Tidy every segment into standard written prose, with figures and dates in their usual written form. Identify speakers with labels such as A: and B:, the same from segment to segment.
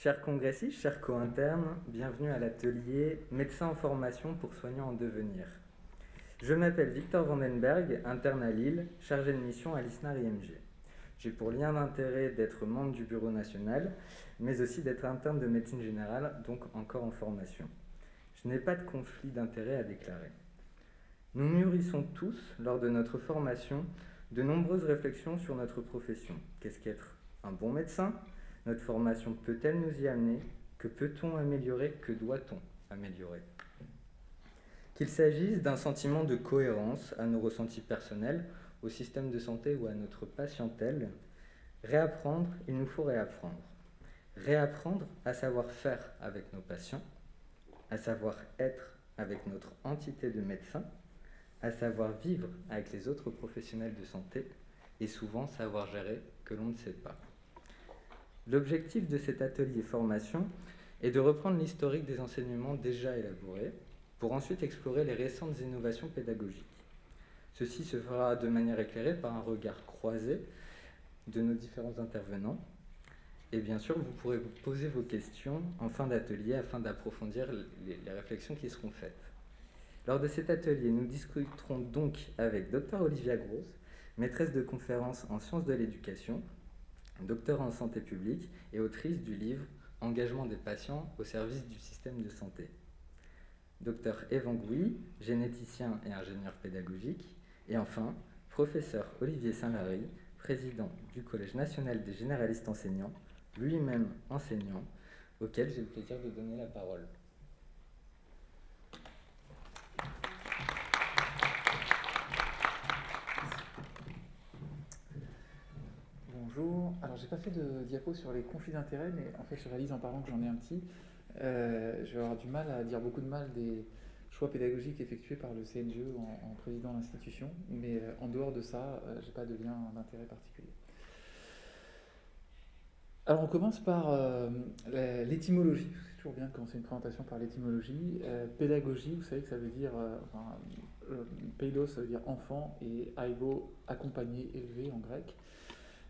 A: Chers congressistes, chers co-internes, bienvenue à l'atelier Médecins en formation pour soignants en devenir. Je m'appelle Victor Vandenberg, interne à Lille, chargé de mission à l'ISNAR IMG. J'ai pour lien d'intérêt d'être membre du bureau national, mais aussi d'être interne de médecine générale, donc encore en formation. Je n'ai pas de conflit d'intérêt à déclarer. Nous mûrissons tous, lors de notre formation, de nombreuses réflexions sur notre profession. Qu'est-ce qu'être un bon médecin ? Notre formation peut-elle nous y amener ? Que peut-on améliorer ? Que doit-on améliorer ? Qu'il s'agisse d'un sentiment de cohérence à nos ressentis personnels, au système de santé ou à notre patientèle, réapprendre, il nous faut réapprendre. Réapprendre à savoir faire avec nos patients, à savoir être avec notre entité de médecin, à savoir vivre avec les autres professionnels de santé et souvent savoir gérer que l'on ne sait pas. L'objectif de cet atelier formation est de reprendre l'historique des enseignements déjà élaborés pour ensuite explorer les récentes innovations pédagogiques. Ceci se fera de manière éclairée par un regard croisé de nos différents intervenants. Et bien sûr, vous pourrez vous poser vos questions en fin d'atelier afin d'approfondir les réflexions qui seront faites. Lors de cet atelier, nous discuterons donc avec Dr Olivia Gross, maîtresse de conférences en sciences de l'éducation, docteur en santé publique et autrice du livre « Engagement des patients au service du système de santé ». Dr Evan Gouy, généticien et ingénieur pédagogique. Et enfin, professeur Olivier Saint-Lary, président du Collège national des généralistes enseignants, lui-même enseignant, auquel j'ai le plaisir de donner la parole.
B: Bonjour. Alors, j'ai pas fait de diapo sur les conflits d'intérêts, mais en fait, je réalise en parlant que j'en ai un petit. Je vais avoir du mal à dire beaucoup de mal des choix pédagogiques effectués par le CNGE en président d'institution, mais en dehors de ça, j'ai pas de lien d'intérêt particulier. Alors, on commence par l'étymologie. C'est toujours bien de commencer une présentation par l'étymologie. Pédagogie, vous savez que ça veut dire, peidos, ça veut dire enfant, et aibo, accompagné, élevé en grec.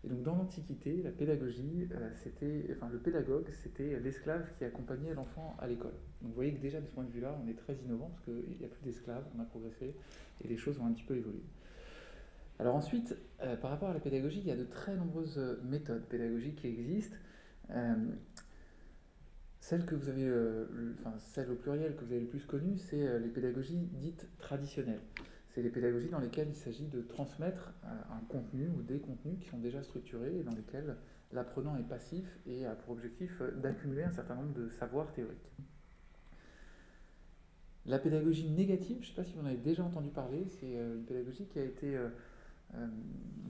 B: Et donc dans l'Antiquité, la pédagogie, le pédagogue, c'était l'esclave qui accompagnait l'enfant à l'école. Donc vous voyez que déjà de ce point de vue-là, on est très innovant parce qu'il n'y a plus d'esclaves, on a progressé et les choses ont un petit peu évolué. Alors ensuite, par rapport à la pédagogie, il y a de très nombreuses méthodes pédagogiques qui existent. Celle que vous avez, celle au pluriel que vous avez le plus connue, c'est les pédagogies dites traditionnelles. C'est les pédagogies dans lesquelles il s'agit de transmettre un contenu ou des contenus qui sont déjà structurés et dans lesquels l'apprenant est passif et a pour objectif d'accumuler un certain nombre de savoirs théoriques. La pédagogie négative, je ne sais pas si vous en avez déjà entendu parler, c'est une pédagogie qui a été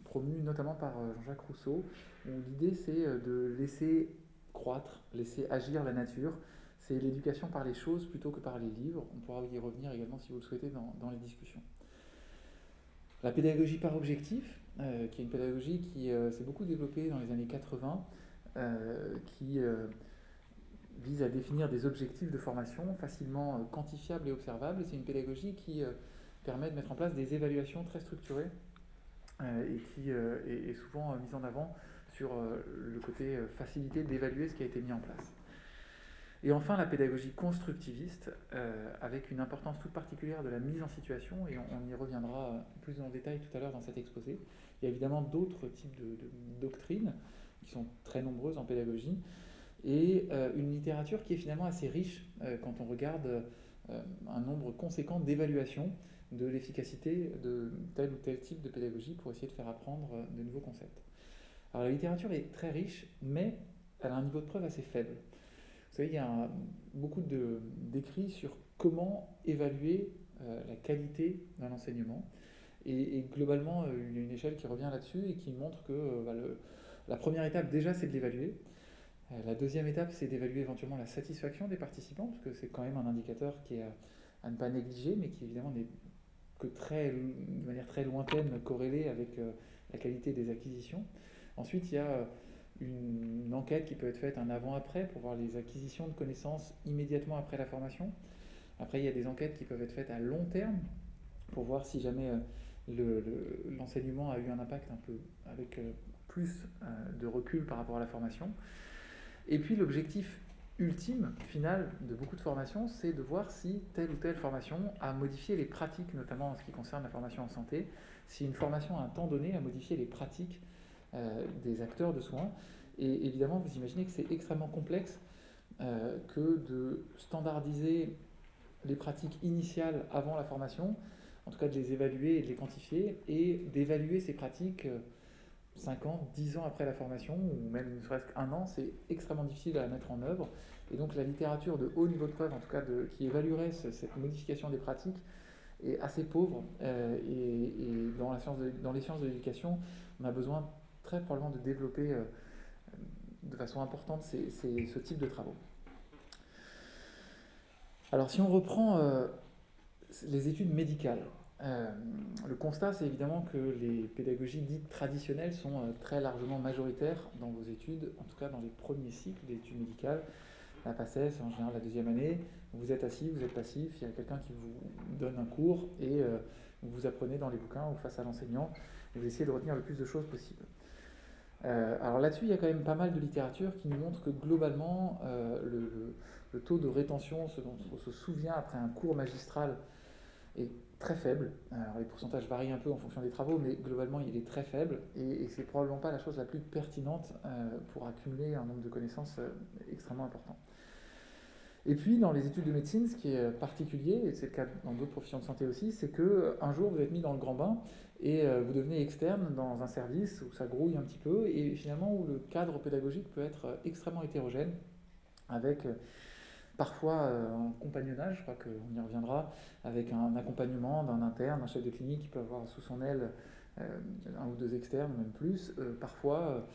B: promue notamment par Jean-Jacques Rousseau, où l'idée c'est de laisser croître, laisser agir la nature. C'est l'éducation par les choses plutôt que par les livres. On pourra y revenir également si vous le souhaitez dans les discussions. La pédagogie par objectif, qui est une pédagogie qui s'est beaucoup développée dans les années 80, qui vise à définir des objectifs de formation facilement quantifiables et observables. Et c'est une pédagogie qui permet de mettre en place des évaluations très structurées et qui est souvent mise en avant sur le côté facilité d'évaluer ce qui a été mis en place. Et enfin, la pédagogie constructiviste, avec une importance toute particulière de la mise en situation, et on y reviendra plus en détail tout à l'heure dans cet exposé. Il y a évidemment d'autres types de doctrines, qui sont très nombreuses en pédagogie, et une littérature qui est finalement assez riche quand on regarde un nombre conséquent d'évaluations de l'efficacité de tel ou tel type de pédagogie pour essayer de faire apprendre de nouveaux concepts. Alors la littérature est très riche, mais elle a un niveau de preuve assez faible. Vous savez, il y a beaucoup d'écrits sur comment évaluer la qualité d'un enseignement. Et globalement, il y a une échelle qui revient là-dessus et qui montre que la première étape, déjà, c'est de l'évaluer. La deuxième étape, c'est d'évaluer éventuellement la satisfaction des participants, parce que c'est quand même un indicateur qui est à ne pas négliger, mais qui évidemment n'est que de manière très lointaine corrélée avec la qualité des acquisitions. Ensuite, il y a une enquête qui peut être faite un avant-après pour voir les acquisitions de connaissances immédiatement après la formation. Après, il y a des enquêtes qui peuvent être faites à long terme pour voir si jamais l'enseignement a eu un impact un peu avec plus de recul par rapport à la formation. Et puis l'objectif ultime, final, de beaucoup de formations, c'est de voir si telle ou telle formation a modifié les pratiques, notamment en ce qui concerne la formation en santé, si une formation à un temps donné a modifié les pratiques des acteurs de soins. Et évidemment, vous imaginez que c'est extrêmement complexe que de standardiser les pratiques initiales avant la formation, en tout cas de les évaluer et de les quantifier, et d'évaluer ces pratiques 5 ans, 10 ans après la formation, ou même ne serait-ce qu'un an, c'est extrêmement difficile à mettre en œuvre. Et donc la littérature de haut niveau de preuve, en tout cas qui évaluerait cette modification des pratiques, est assez pauvre. Et dans les sciences de l'éducation, on a besoin très probablement de développer de façon importante ce type de travaux. Alors si on reprend les études médicales, le constat c'est évidemment que les pédagogies dites traditionnelles sont très largement majoritaires dans vos études, en tout cas dans les premiers cycles d'études médicales. La PACES, en général la deuxième année, vous êtes assis, vous êtes passif, il y a quelqu'un qui vous donne un cours et vous apprenez dans les bouquins ou face à l'enseignant et vous essayez de retenir le plus de choses possible. Alors là-dessus, il y a quand même pas mal de littérature qui nous montre que globalement, le taux de rétention, ce dont on se souvient après un cours magistral, est très faible. Alors les pourcentages varient un peu en fonction des travaux, mais globalement, il est très faible et c'est probablement pas la chose la plus pertinente pour accumuler un nombre de connaissances extrêmement important. Et puis, dans les études de médecine, ce qui est particulier, et c'est le cas dans d'autres professions de santé aussi, c'est qu'un jour, vous êtes mis dans le grand bain et vous devenez externe dans un service où ça grouille un petit peu et finalement où le cadre pédagogique peut être extrêmement hétérogène, avec parfois un compagnonnage, je crois qu'on y reviendra, avec un accompagnement d'un interne, un chef de clinique qui peut avoir sous son aile un ou deux externes, même plus, parfois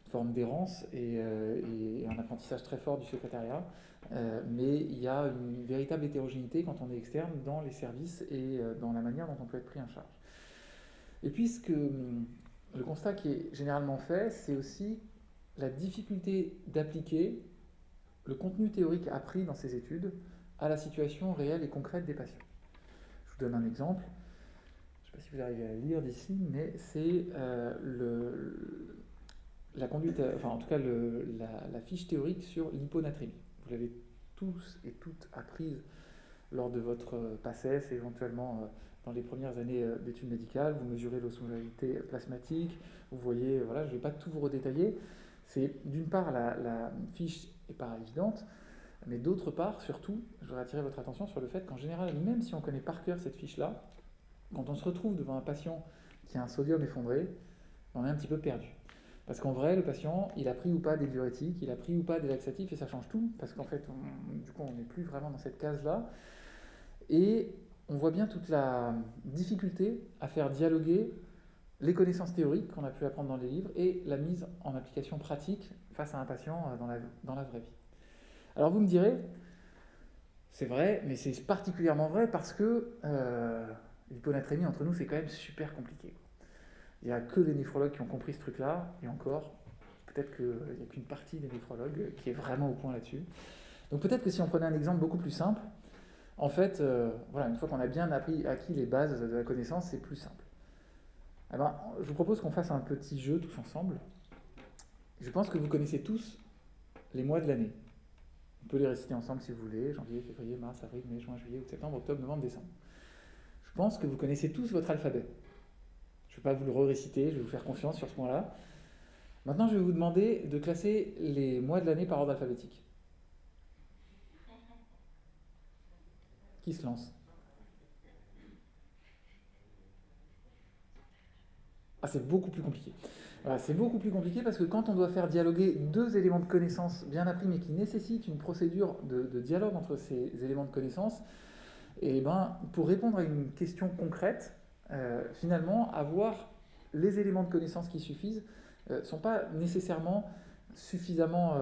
B: une forme d'errance et un apprentissage très fort du secrétariat. Mais il y a une véritable hétérogénéité quand on est externe dans les services et dans la manière dont on peut être pris en charge. Et puis le constat qui est généralement fait, c'est aussi la difficulté d'appliquer le contenu théorique appris dans ces études à la situation réelle et concrète des patients. Je vous donne un exemple. Je ne sais pas si vous arrivez à le lire d'ici, mais c'est la conduite, enfin en tout cas la fiche théorique sur l'hyponatrémie. Vous l'avez tous et toutes apprise lors de votre PACES, éventuellement dans les premières années d'études médicales. Vous mesurez l'osmolaritité plasmatique, vous voyez, voilà, je ne vais pas tout vous redétailler. C'est d'une part la fiche n'est pas évidente, mais d'autre part, surtout, je voudrais attirer votre attention sur le fait qu'en général, même si on connaît par cœur cette fiche-là, quand on se retrouve devant un patient qui a un sodium effondré, on est un petit peu perdu. Parce qu'en vrai, le patient, il a pris ou pas des diurétiques, il a pris ou pas des laxatifs, et ça change tout, parce qu'en fait, du coup, on n'est plus vraiment dans cette case-là. Et on voit bien toute la difficulté à faire dialoguer les connaissances théoriques qu'on a pu apprendre dans les livres et la mise en application pratique face à un patient dans la vraie vie. Alors vous me direz, c'est vrai, mais c'est particulièrement vrai parce que l'hyponatrémie entre nous, c'est quand même super compliqué. Il n'y a que les néphrologues qui ont compris ce truc-là, et encore, peut-être qu'il n'y a qu'une partie des néphrologues qui est vraiment au point là-dessus. Donc peut-être que si on prenait un exemple beaucoup plus simple, en fait, voilà, une fois qu'on a bien acquis les bases de la connaissance, c'est plus simple. Eh ben, je vous propose qu'on fasse un petit jeu tous ensemble. Je pense que vous connaissez tous les mois de l'année. On peut les réciter ensemble si vous voulez, janvier, février, mars, avril, mai, juin, juillet, août, septembre, octobre, novembre, décembre. Je pense que vous connaissez tous votre alphabet. Je ne vais pas vous le réciter, je vais vous faire confiance sur ce point-là. Maintenant, je vais vous demander de classer les mois de l'année par ordre alphabétique. Qui se lance ? Ah, c'est beaucoup plus compliqué. Voilà, c'est beaucoup plus compliqué parce que quand on doit faire dialoguer deux éléments de connaissance bien appris mais qui nécessitent une procédure de dialogue entre ces éléments de connaissance, et ben, pour répondre à une question concrète, finalement, avoir les éléments de connaissance qui suffisent ne sont pas nécessairement suffisamment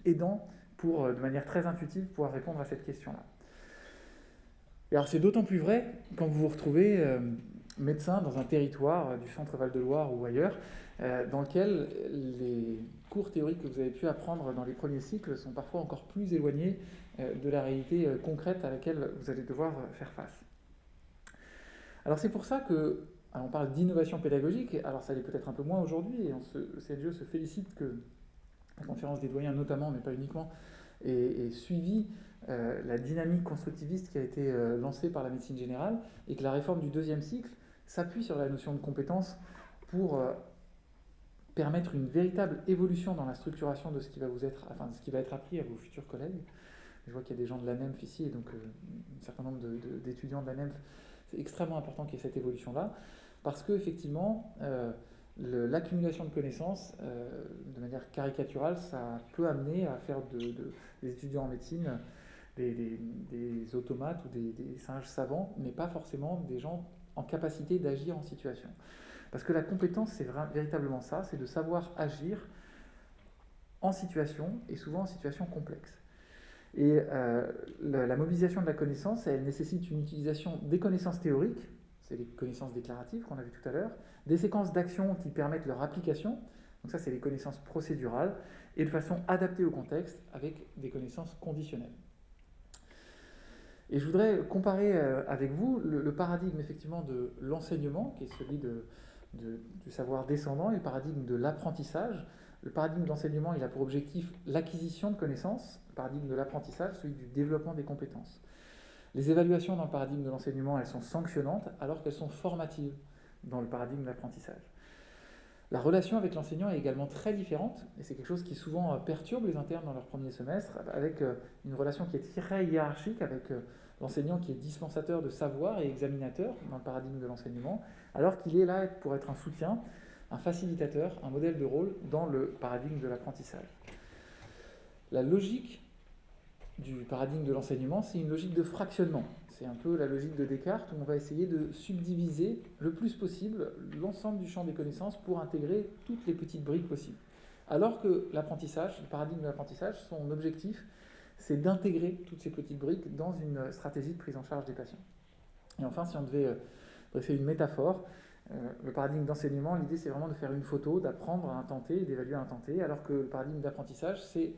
B: aidants pour, de manière très intuitive, pouvoir répondre à cette question-là. Et alors c'est d'autant plus vrai quand vous vous retrouvez médecin dans un territoire du centre Val-de-Loire ou ailleurs, dans lequel les cours théoriques que vous avez pu apprendre dans les premiers cycles sont parfois encore plus éloignés de la réalité concrète à laquelle vous allez devoir faire face. Alors c'est pour ça que, alors on parle d'innovation pédagogique, alors ça l'est peut-être un peu moins aujourd'hui, et le CNGE se félicite que la conférence des doyens notamment, mais pas uniquement, et suivi la dynamique constructiviste qui a été lancée par la médecine générale, et que la réforme du deuxième cycle s'appuie sur la notion de compétence pour permettre une véritable évolution dans la structuration de ce qui va de ce qui va être appris à vos futurs collègues. Je vois qu'il y a des gens de l'ANEMF ici, et donc un certain nombre d'étudiants de l'ANEMF. C'est extrêmement important qu'il y ait cette évolution-là, parce qu'effectivement, l'accumulation de connaissances, de manière caricaturale, ça peut amener à faire des étudiants en médecine des automates ou des singes savants, mais pas forcément des gens en capacité d'agir en situation. Parce que la compétence, c'est véritablement ça, c'est de savoir agir en situation, et souvent en situation complexe. Et la mobilisation de la connaissance, elle nécessite une utilisation des connaissances théoriques, c'est les connaissances déclaratives qu'on a vues tout à l'heure, des séquences d'actions qui permettent leur application, donc ça c'est les connaissances procédurales, et de façon adaptée au contexte avec des connaissances conditionnelles. Et je voudrais comparer avec vous le paradigme effectivement de l'enseignement, qui est celui du savoir descendant, et le paradigme de l'apprentissage. Le paradigme de l'enseignement, il a pour objectif l'acquisition de connaissances, le paradigme de l'apprentissage, celui du développement des compétences. Les évaluations dans le paradigme de l'enseignement, elles sont sanctionnantes, alors qu'elles sont formatives dans le paradigme de l'apprentissage. La relation avec l'enseignant est également très différente, et c'est quelque chose qui souvent perturbe les internes dans leur premier semestre, avec une relation qui est très hiérarchique, avec l'enseignant qui est dispensateur de savoir et examinateur dans le paradigme de l'enseignement, alors qu'il est là pour être un soutien, un facilitateur, un modèle de rôle dans le paradigme de l'apprentissage. La logique du paradigme de l'enseignement, c'est une logique de fractionnement. C'est un peu la logique de Descartes, où on va essayer de subdiviser le plus possible l'ensemble du champ des connaissances pour intégrer toutes les petites briques possibles. Alors que l'apprentissage, le paradigme de l'apprentissage, son objectif, c'est d'intégrer toutes ces petites briques dans une stratégie de prise en charge des patients. Et enfin, si on devait dresser une métaphore, le paradigme d'enseignement, l'idée c'est vraiment de faire une photo, d'apprendre à un temps T et d'évaluer à un temps T, alors que le paradigme d'apprentissage, c'est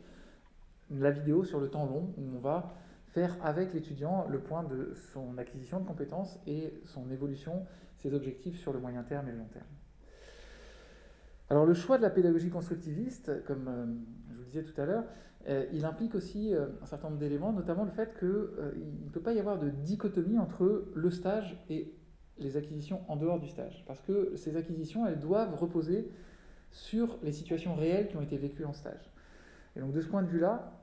B: la vidéo sur le temps long, où on va faire avec l'étudiant le point de son acquisition de compétences et son évolution, ses objectifs sur le moyen terme et le long terme. Alors le choix de la pédagogie constructiviste, comme je vous le disais tout à l'heure, il implique aussi un certain nombre d'éléments, notamment le fait qu'il ne peut pas y avoir de dichotomie entre le stage et les acquisitions en dehors du stage. Parce que ces acquisitions, elles doivent reposer sur les situations réelles qui ont été vécues en stage. Et donc de ce point de vue-là,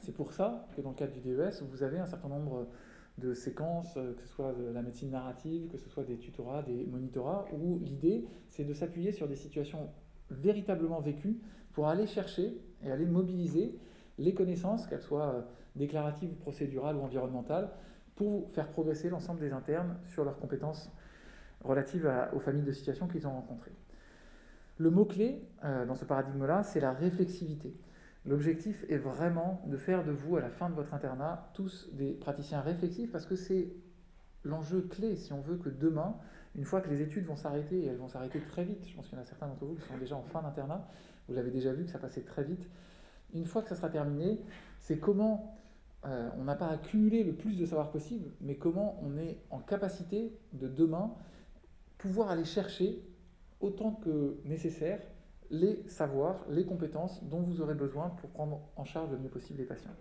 B: c'est pour ça que dans le cadre du DES, vous avez un certain nombre de séquences, que ce soit de la médecine narrative, que ce soit des tutorats, des monitorats, où l'idée, c'est de s'appuyer sur des situations véritablement vécues pour aller chercher et aller mobiliser les connaissances, qu'elles soient déclaratives, procédurales ou environnementales, pour faire progresser l'ensemble des internes sur leurs compétences relatives aux familles de situations qu'ils ont rencontrées. Le mot-clé dans ce paradigme-là, c'est la réflexivité. L'objectif est vraiment de faire de vous, à la fin de votre internat, tous des praticiens réflexifs, parce que c'est l'enjeu clé, si on veut que demain, une fois que les études vont s'arrêter, et elles vont s'arrêter très vite, je pense qu'il y en a certains d'entre vous qui sont déjà en fin d'internat, vous l'avez déjà vu que ça passait très vite, une fois que ça sera terminé, c'est comment on n'a pas accumulé le plus de savoir possible, mais comment on est en capacité de demain pouvoir aller chercher autant que nécessaire les savoirs, les compétences dont vous aurez besoin pour prendre en charge le mieux possible les patients.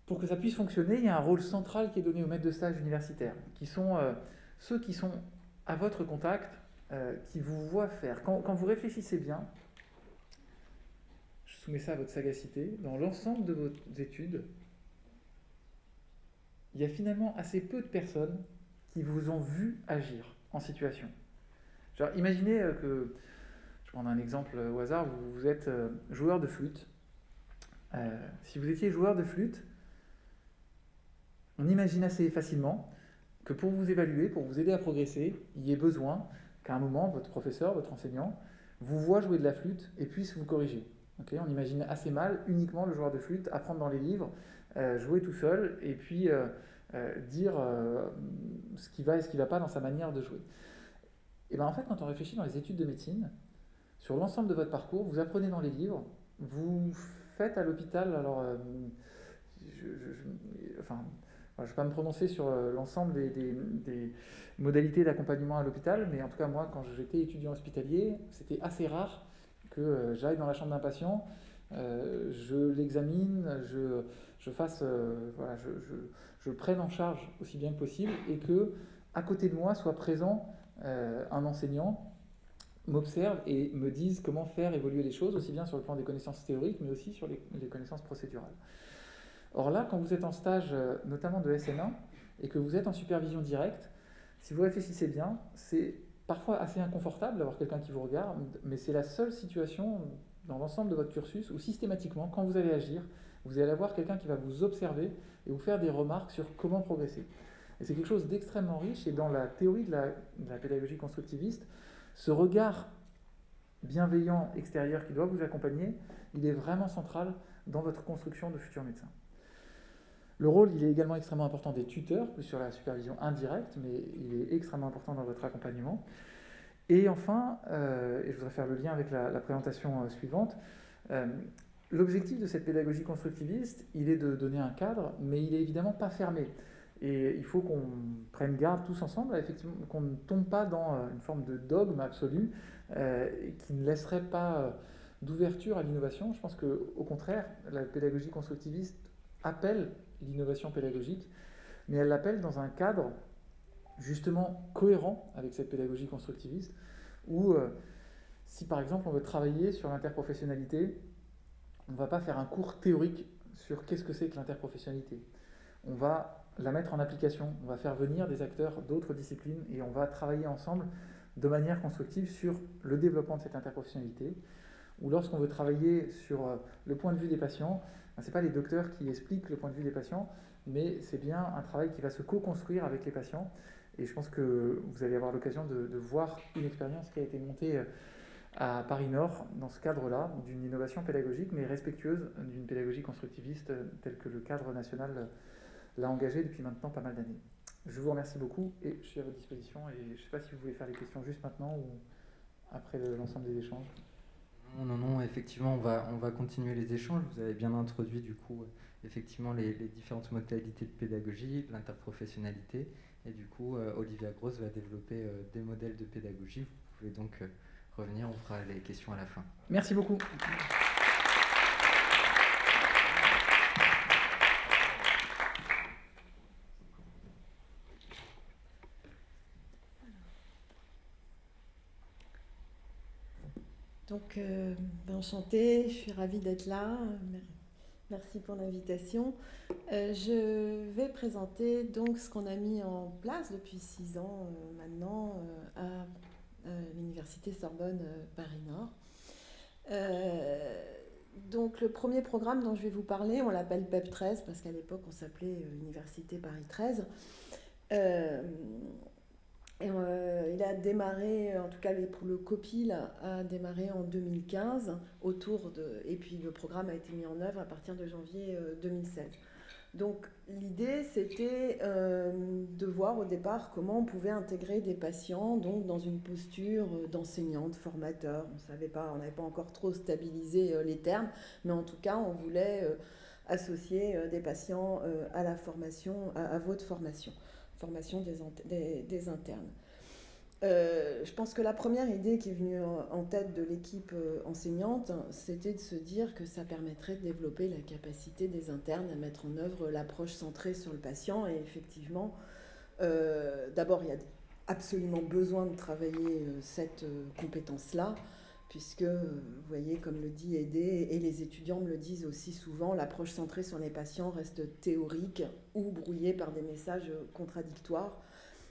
B: Pour que ça puisse fonctionner, il y a un rôle central qui est donné aux maîtres de stage universitaires, qui sont ceux qui sont à votre contact, qui vous voient faire. Quand vous réfléchissez bien, je soumets ça à votre sagacité, dans l'ensemble de vos études, il y a finalement assez peu de personnes qui vous ont vu agir en situation. Genre, imaginez que, je prends un exemple au hasard, vous êtes joueur de flûte. Si vous étiez joueur de flûte, on imagine assez facilement que pour vous évaluer, pour vous aider à progresser, il y ait besoin qu'à un moment, votre professeur, votre enseignant, vous voit jouer de la flûte et puisse vous corriger. Okay, on imagine assez mal uniquement le joueur de flûte apprendre dans les livres, jouer tout seul et puis dire ce qui va et ce qui ne va pas dans sa manière de jouer. Et bien en fait, quand on réfléchit dans les études de médecine, sur l'ensemble de votre parcours, vous apprenez dans les livres, vous faites à l'hôpital, alors je ne vais pas me prononcer sur l'ensemble des modalités d'accompagnement à l'hôpital, mais en tout cas moi, quand j'étais étudiant hospitalier, c'était assez rare que j'aille dans la chambre d'un patient, je l'examine, je fasse, voilà, je le prenne en charge aussi bien que possible et que à côté de moi soit présent un enseignant, m'observe et me dise comment faire évoluer les choses, aussi bien sur le plan des connaissances théoriques, mais aussi sur les connaissances procédurales. Or là, quand vous êtes en stage, notamment de SN1, et que vous êtes en supervision directe, si vous réfléchissez bien, c'est parfois assez inconfortable d'avoir quelqu'un qui vous regarde, mais c'est la seule situation dans l'ensemble de votre cursus où systématiquement, quand vous allez agir, vous allez avoir quelqu'un qui va vous observer et vous faire des remarques sur comment progresser. Et c'est quelque chose d'extrêmement riche, et dans la théorie de la pédagogie constructiviste, ce regard bienveillant extérieur qui doit vous accompagner, il est vraiment central dans votre construction de futurs médecins. Le rôle, il est également extrêmement important des tuteurs, plus sur la supervision indirecte, mais il est extrêmement important dans votre accompagnement. Et enfin, et je voudrais faire le lien avec la présentation suivante, l'objectif de cette pédagogie constructiviste, il est de donner un cadre, mais il n'est évidemment pas fermé. Et il faut qu'on prenne garde tous ensemble, effectivement, qu'on ne tombe pas dans une forme de dogme absolu qui ne laisserait pas d'ouverture à l'innovation. Je pense qu'au contraire, la pédagogie constructiviste appelle l'innovation pédagogique, mais elle l'appelle dans un cadre justement cohérent avec cette pédagogie constructiviste, où si par exemple on veut travailler sur l'interprofessionnalité, on ne va pas faire un cours théorique sur qu'est-ce que c'est que l'interprofessionnalité. On va la mettre en application, on va faire venir des acteurs d'autres disciplines et on va travailler ensemble de manière constructive sur le développement de cette interprofessionnalité. Ou lorsqu'on veut travailler sur le point de vue des patients, ce n'est pas les docteurs qui expliquent le point de vue des patients, mais c'est bien un travail qui va se co-construire avec les patients. Et je pense que vous allez avoir l'occasion de voir une expérience qui a été montée à Paris-Nord dans ce cadre-là, d'une innovation pédagogique, mais respectueuse d'une pédagogie constructiviste telle que le cadre national l'a engagée depuis maintenant pas mal d'années. Je vous remercie beaucoup et je suis à votre disposition. Et je ne sais pas si vous voulez faire les questions juste maintenant ou après l'ensemble des échanges.
A: Non, effectivement, on va continuer les échanges. Vous avez bien introduit, du coup, effectivement, les différentes modalités de pédagogie, l'interprofessionnalité. Et du coup, Olivia Gross va développer des modèles de pédagogie. Vous pouvez donc revenir, on fera les questions à la fin.
B: Merci beaucoup.
C: Donc, enchantée, je suis ravie d'être là. Merci pour l'invitation. Je vais présenter donc ce qu'on a mis en place depuis 6 ans maintenant à l'Université Sorbonne Paris-Nord. Donc, le premier programme dont je vais vous parler, on l'appelle PEP 13 parce qu'à l'époque, on s'appelait Université Paris 13. Il a démarré, en tout cas pour le COPIL, a démarré en 2015 et puis le programme a été mis en œuvre à partir de janvier 2016. Donc l'idée c'était de voir au départ comment on pouvait intégrer des patients donc dans une posture d'enseignant, de formateur. On n'avait pas encore trop stabilisé les termes, mais en tout cas on voulait associer des patients à la formation, à votre formation des internes. Je pense que la première idée qui est venue en tête de l'équipe enseignante, c'était de se dire que ça permettrait de développer la capacité des internes à mettre en œuvre l'approche centrée sur le patient. Et effectivement, d'abord, il y a absolument besoin de travailler cette compétence-là, puisque, vous voyez, comme le dit Aidé, et les étudiants me le disent aussi souvent, l'approche centrée sur les patients reste théorique ou brouillée par des messages contradictoires.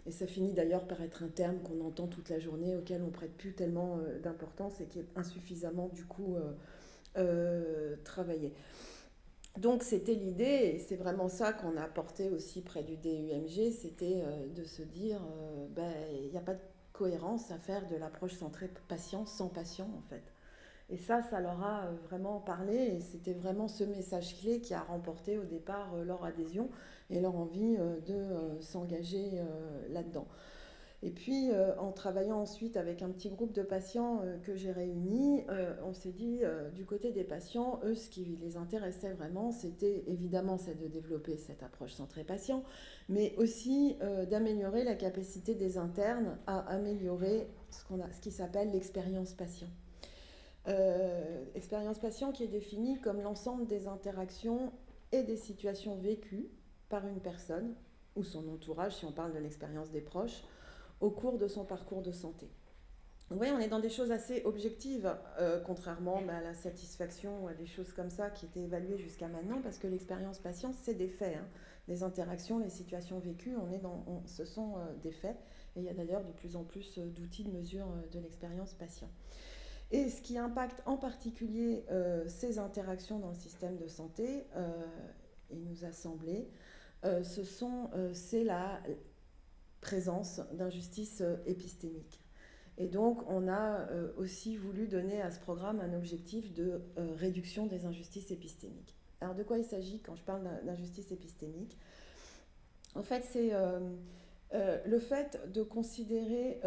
C: Et ça finit d'ailleurs par être un terme qu'on entend toute la journée, auquel on ne prête plus tellement d'importance et qui est insuffisamment, du coup, travaillé. Donc c'était l'idée, et c'est vraiment ça qu'on a apporté aussi près du DUMG, c'était de se dire, il n'y a pas de cohérence à faire de l'approche centrée patient sans patient en fait. Et ça leur a vraiment parlé et c'était vraiment ce message clé qui a remporté au départ leur adhésion et leur envie de s'engager là-dedans. Et puis en travaillant ensuite avec un petit groupe de patients que j'ai réunis, on s'est dit du côté des patients, eux ce qui les intéressait vraiment c'était évidemment de développer cette approche centrée patient, mais aussi d'améliorer la capacité des internes à améliorer ce qui s'appelle l'expérience patient. Expérience patient qui est définie comme l'ensemble des interactions et des situations vécues par une personne ou son entourage, si on parle de l'expérience des proches, au cours de son parcours de santé. Vous voyez, on est dans des choses assez objectives, contrairement à la satisfaction ou à des choses comme ça qui étaient évaluées jusqu'à maintenant, parce que l'expérience patient, c'est des faits. Les interactions, les situations vécues, ce sont des faits. Et il y a d'ailleurs de plus en plus d'outils de mesure de l'expérience patient. Et ce qui impacte en particulier ces interactions dans le système de santé, il nous a semblé, c'est la présence d'injustices épistémiques. Et donc, on a aussi voulu donner à ce programme un objectif de réduction des injustices épistémiques. Alors, de quoi il s'agit quand je parle d'injustice épistémique ? En fait, c'est le fait de considérer,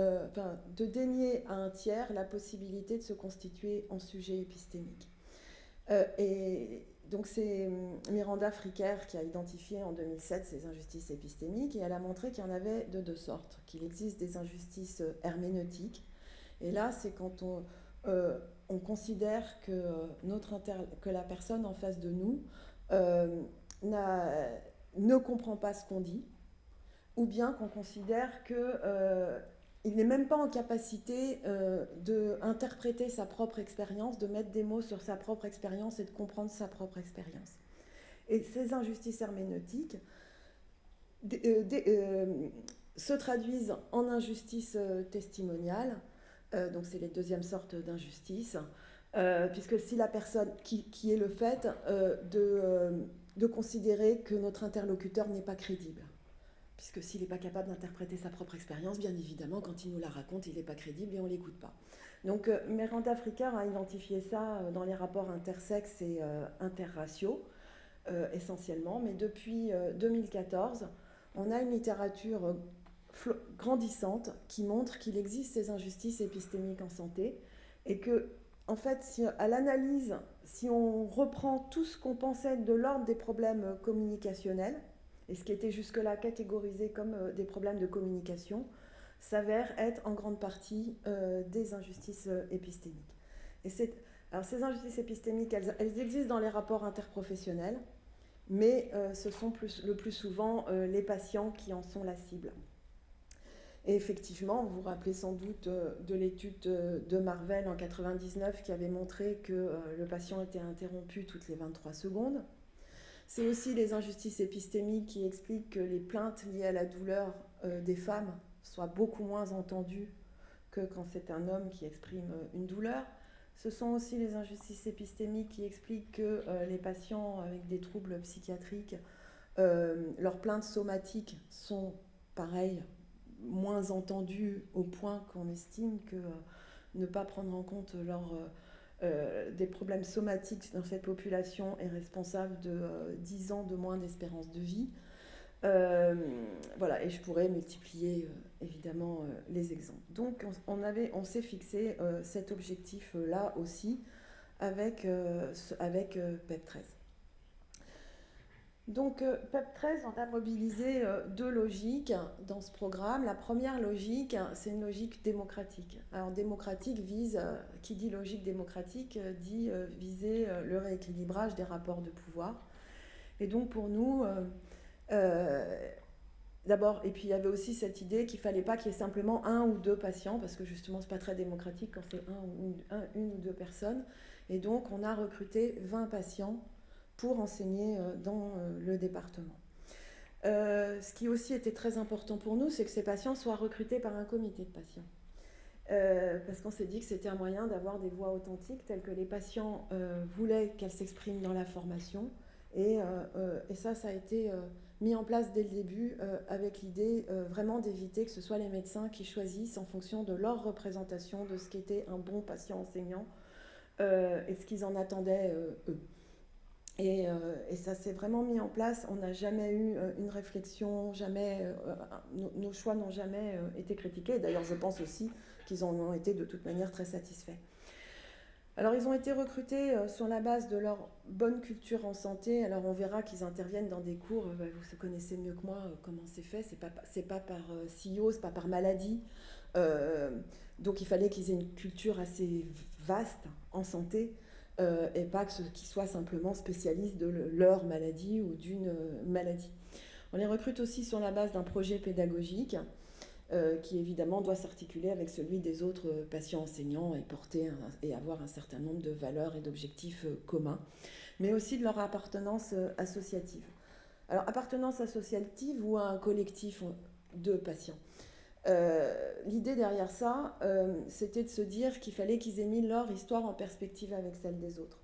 C: de dénier à un tiers la possibilité de se constituer en sujet épistémique. Et donc, c'est Miranda Fricker qui a identifié en 2007 ces injustices épistémiques, et elle a montré qu'il y en avait de deux sortes, qu'il existe des injustices herméneutiques. Et là, c'est quand on considère que la personne en face de nous ne comprend pas ce qu'on dit, ou bien qu'on considère qu'il n'est même pas en capacité d'interpréter sa propre expérience, de mettre des mots sur sa propre expérience et de comprendre sa propre expérience. Et ces injustices herméneutiques se traduisent en injustice testimoniale, donc c'est les deuxièmes sortes d'injustice, puisque si la personne qui est le fait de considérer que notre interlocuteur n'est pas crédible, puisque s'il n'est pas capable d'interpréter sa propre expérience, bien évidemment, quand il nous la raconte, il n'est pas crédible et on ne l'écoute pas. Donc, Miranda Fricker a identifié ça dans les rapports intersexes et interraciaux, essentiellement. Mais depuis 2014, on a une littérature grandissante qui montre qu'il existe ces injustices épistémiques en santé et que, en fait, à l'analyse, si on reprend tout ce qu'on pensait de l'ordre des problèmes communicationnels, et ce qui était jusque-là catégorisé comme des problèmes de communication, s'avère être en grande partie des injustices épistémiques. Alors ces injustices épistémiques, elles existent dans les rapports interprofessionnels, mais ce sont le plus souvent les patients qui en sont la cible. Et effectivement, vous vous rappelez sans doute de l'étude de Marvel en 1999 qui avait montré que le patient était interrompu toutes les 23 secondes. C'est aussi les injustices épistémiques qui expliquent que les plaintes liées à la douleur des femmes soient beaucoup moins entendues que quand c'est un homme qui exprime une douleur. Ce sont aussi les injustices épistémiques qui expliquent que les patients avec des troubles psychiatriques, leurs plaintes somatiques sont, pareil, moins entendues au point qu'on estime que ne pas prendre en compte des problèmes somatiques dans cette population est responsable de 10 ans de moins d'espérance de vie. Voilà, et je pourrais multiplier évidemment les exemples. Donc on s'est fixé cet objectif-là aussi avec PEP 13. Donc PEP 13, on a mobilisé deux logiques dans ce programme. La première logique, c'est une logique démocratique. Alors démocratique qui dit logique démocratique, dit viser le rééquilibrage des rapports de pouvoir. Et donc pour nous, d'abord, et puis il y avait aussi cette idée qu'il ne fallait pas qu'il y ait simplement un ou deux patients, parce que justement, ce n'est pas très démocratique quand c'est une ou deux personnes. Et donc, on a recruté 20 patients pour enseigner dans le département. Ce qui aussi était très important pour nous, c'est que ces patients soient recrutés par un comité de patients. Parce qu'on s'est dit que c'était un moyen d'avoir des voix authentiques telles que les patients voulaient qu'elles s'expriment dans la formation. Et ça a été mis en place dès le début avec l'idée vraiment d'éviter que ce soit les médecins qui choisissent en fonction de leur représentation de ce qu'était un bon patient enseignant et ce qu'ils en attendaient eux. Et ça s'est vraiment mis en place. On n'a jamais eu une réflexion, nos choix n'ont jamais été critiqués. D'ailleurs, je pense aussi qu'ils en ont été de toute manière très satisfaits. Alors, ils ont été recrutés sur la base de leur bonne culture en santé. Alors, on verra qu'ils interviennent dans des cours. Vous connaissez mieux que moi comment c'est fait. C'est pas par CEO, c'est pas par maladie. Donc, il fallait qu'ils aient une culture assez vaste en santé et pas qu'ils soient simplement spécialistes de leur maladie ou d'une maladie. On les recrute aussi sur la base d'un projet pédagogique qui évidemment doit s'articuler avec celui des autres patients enseignants et avoir un certain nombre de valeurs et d'objectifs communs, mais aussi de leur appartenance associative. Alors, appartenance associative ou à un collectif de patients. L'idée derrière ça, c'était de se dire qu'il fallait qu'ils aient mis leur histoire en perspective avec celle des autres.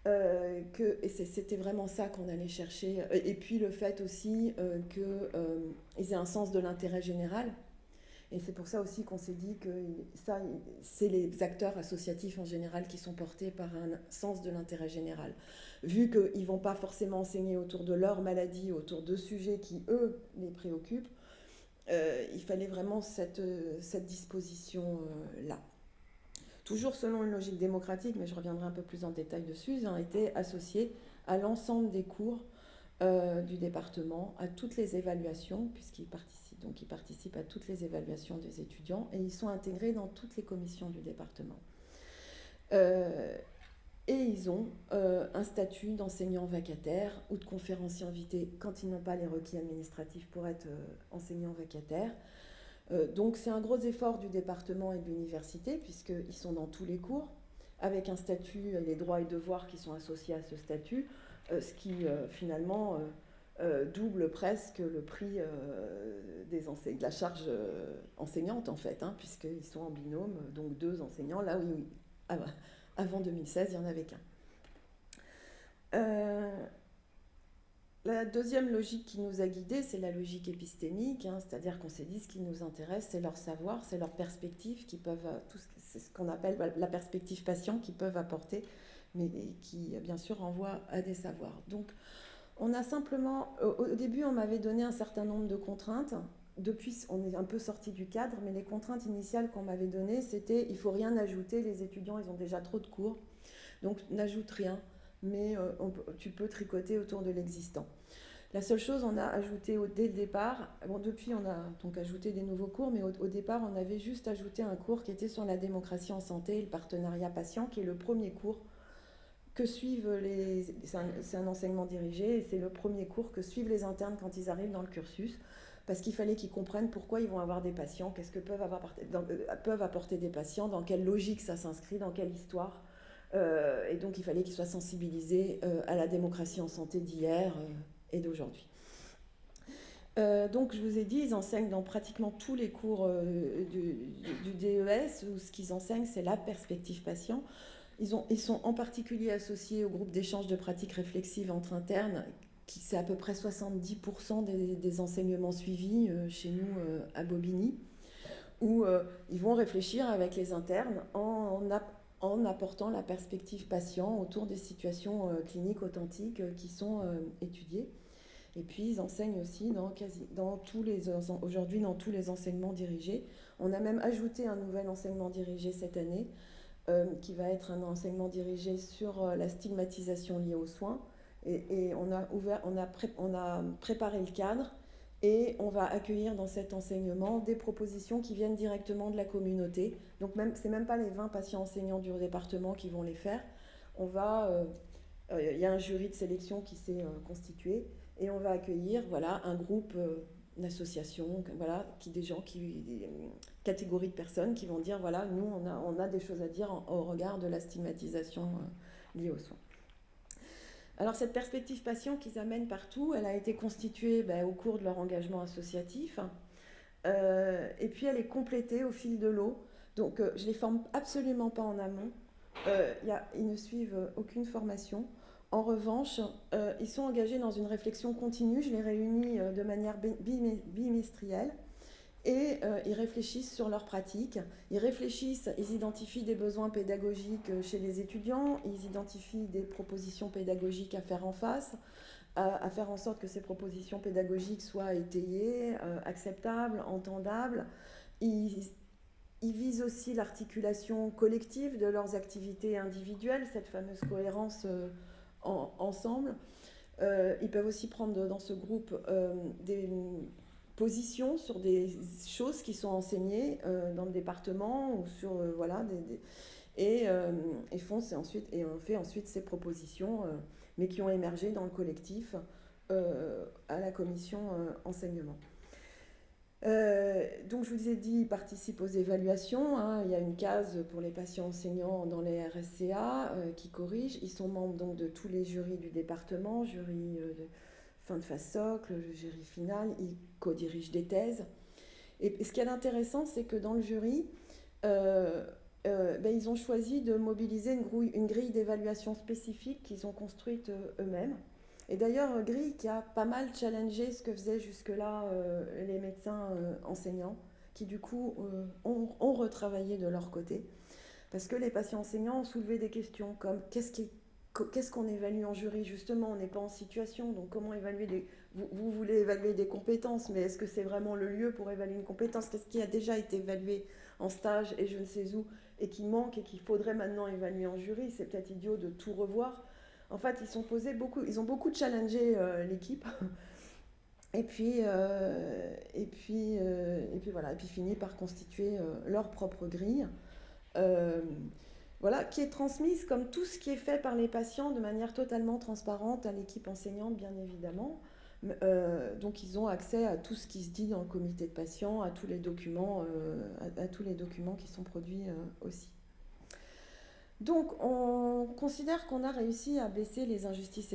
C: Et c'était vraiment ça qu'on allait chercher. Et puis le fait aussi qu'ils aient un sens de l'intérêt général. Et c'est pour ça aussi qu'on s'est dit que ça, c'est les acteurs associatifs en général qui sont portés par un sens de l'intérêt général. Vu qu'ils ne vont pas forcément enseigner autour de leur maladie, autour de sujets qui, eux, les préoccupent, il fallait vraiment cette disposition-là. Toujours selon une logique démocratique, mais je reviendrai un peu plus en détail dessus, ils ont été associés à l'ensemble des cours du département, à toutes les évaluations, puisqu'ils participent. Donc ils participent à toutes les évaluations des étudiants et ils sont intégrés dans toutes les commissions du département. Et ils ont un statut d'enseignant vacataire ou de conférencier invité quand ils n'ont pas les requis administratifs pour être enseignant vacataire. Donc c'est un gros effort du département et de l'université puisqu'ils sont dans tous les cours avec un statut et les droits et devoirs qui sont associés à ce statut, ce qui finalement double presque le prix de la charge enseignante en fait, puisqu'ils sont en binôme, donc 2 enseignants, là où avant 2016 il n'y en avait qu'un. La deuxième logique qui nous a guidés, c'est la logique épistémique, c'est-à-dire qu'on s'est dit ce qui nous intéresse, c'est leur savoir, c'est leur perspective c'est ce qu'on appelle la perspective patient qu'ils peuvent apporter, mais qui bien sûr renvoie à des savoirs. Donc on a simplement, au début on m'avait donné un certain nombre de contraintes, depuis on est un peu sorti du cadre, mais les contraintes initiales qu'on m'avait données, c'était il ne faut rien ajouter, les étudiants ils ont déjà trop de cours, donc n'ajoute rien. Mais tu peux tricoter autour de l'existant. La seule chose, on a ajouté dès le départ, depuis on a donc ajouté des nouveaux cours, mais au départ on avait juste ajouté un cours qui était sur la démocratie en santé et le partenariat patient, qui est le premier cours que suivent c'est un enseignement dirigé, et c'est le premier cours que suivent les internes quand ils arrivent dans le cursus, parce qu'il fallait qu'ils comprennent pourquoi ils vont avoir des patients, qu'est-ce que peuvent apporter des patients, dans quelle logique ça s'inscrit, dans quelle histoire. Et donc il fallait qu'ils soient sensibilisés à la démocratie en santé d'hier et d'aujourd'hui. Donc je vous ai dit, ils enseignent dans pratiquement tous les cours du DES, où ce qu'ils enseignent, c'est la perspective patient. Ils sont en particulier associés au groupe d'échange de pratiques réflexives entre internes, qui c'est à peu près 70% des enseignements suivis chez nous à Bobigny, où ils vont réfléchir avec les internes en apportant la perspective patient autour des situations cliniques authentiques qui sont étudiées. Et puis ils enseignent aussi aujourd'hui dans tous les enseignements dirigés. On a même ajouté un nouvel enseignement dirigé cette année, qui va être un enseignement dirigé sur la stigmatisation liée aux soins. Et on a préparé le cadre. Et on va accueillir dans cet enseignement des propositions qui viennent directement de la communauté. Donc c'est même pas les 20 patients enseignants du département qui vont les faire. Il y a un jury de sélection qui s'est constitué et on va accueillir un groupe, une association, catégorie de personnes qui vont dire nous on a des choses à dire au regard de la stigmatisation liée aux soins. Alors cette perspective patient qu'ils amènent partout, elle a été constituée au cours de leur engagement associatif, et puis elle est complétée au fil de l'eau. Donc je ne les forme absolument pas en amont, ils ne suivent aucune formation. En revanche, ils sont engagés dans une réflexion continue, je les réunis de manière bimestrielle, et ils réfléchissent sur leurs pratiques, ils identifient des besoins pédagogiques chez les étudiants, ils identifient des propositions pédagogiques à faire en face, à faire en sorte que ces propositions pédagogiques soient étayées, acceptables, entendables. Ils visent aussi l'articulation collective de leurs activités individuelles, cette fameuse cohérence ensemble. Ils peuvent aussi prendre dans ce groupe des position sur des choses qui sont enseignées dans le département ou sur et on fait ensuite ces propositions, mais qui ont émergé dans le collectif à la commission enseignement. Donc je vous ai dit, ils participent aux évaluations, hein. Il y a une case pour les patients enseignants dans les RSCA qui corrigent. Ils sont membres donc de tous les jurys du département, jury de fin de phase socle, jury final. Ils co-dirigent des thèses. Et ce qui est intéressant, c'est que dans le jury, ils ont choisi de mobiliser une grille d'évaluation spécifique qu'ils ont construite eux-mêmes. Et d'ailleurs, grille qui a pas mal challengé ce que faisaient jusque-là les médecins enseignants, qui du coup ont retravaillé de leur côté. Parce que les patients enseignants ont soulevé des questions comme qu'est-ce qu'on évalue en jury? Justement, on n'est pas en situation, donc comment évaluer vous voulez évaluer des compétences, mais est-ce que c'est vraiment le lieu pour évaluer une compétence? Qu'est-ce qui a déjà été évalué en stage et je ne sais où, et qui manque et qu'il faudrait maintenant évaluer en jury? C'est peut-être idiot de tout revoir. En fait, ils ont beaucoup challengé l'équipe. Et puis voilà, et puis fini par constituer leur propre grille, voilà, qui est transmise comme tout ce qui est fait par les patients de manière totalement transparente à l'équipe enseignante, bien évidemment. Donc ils ont accès à tout ce qui se dit dans le comité de patients, à tous les documents qui sont produits aussi. Donc, on considère qu'on a réussi à baisser les injustices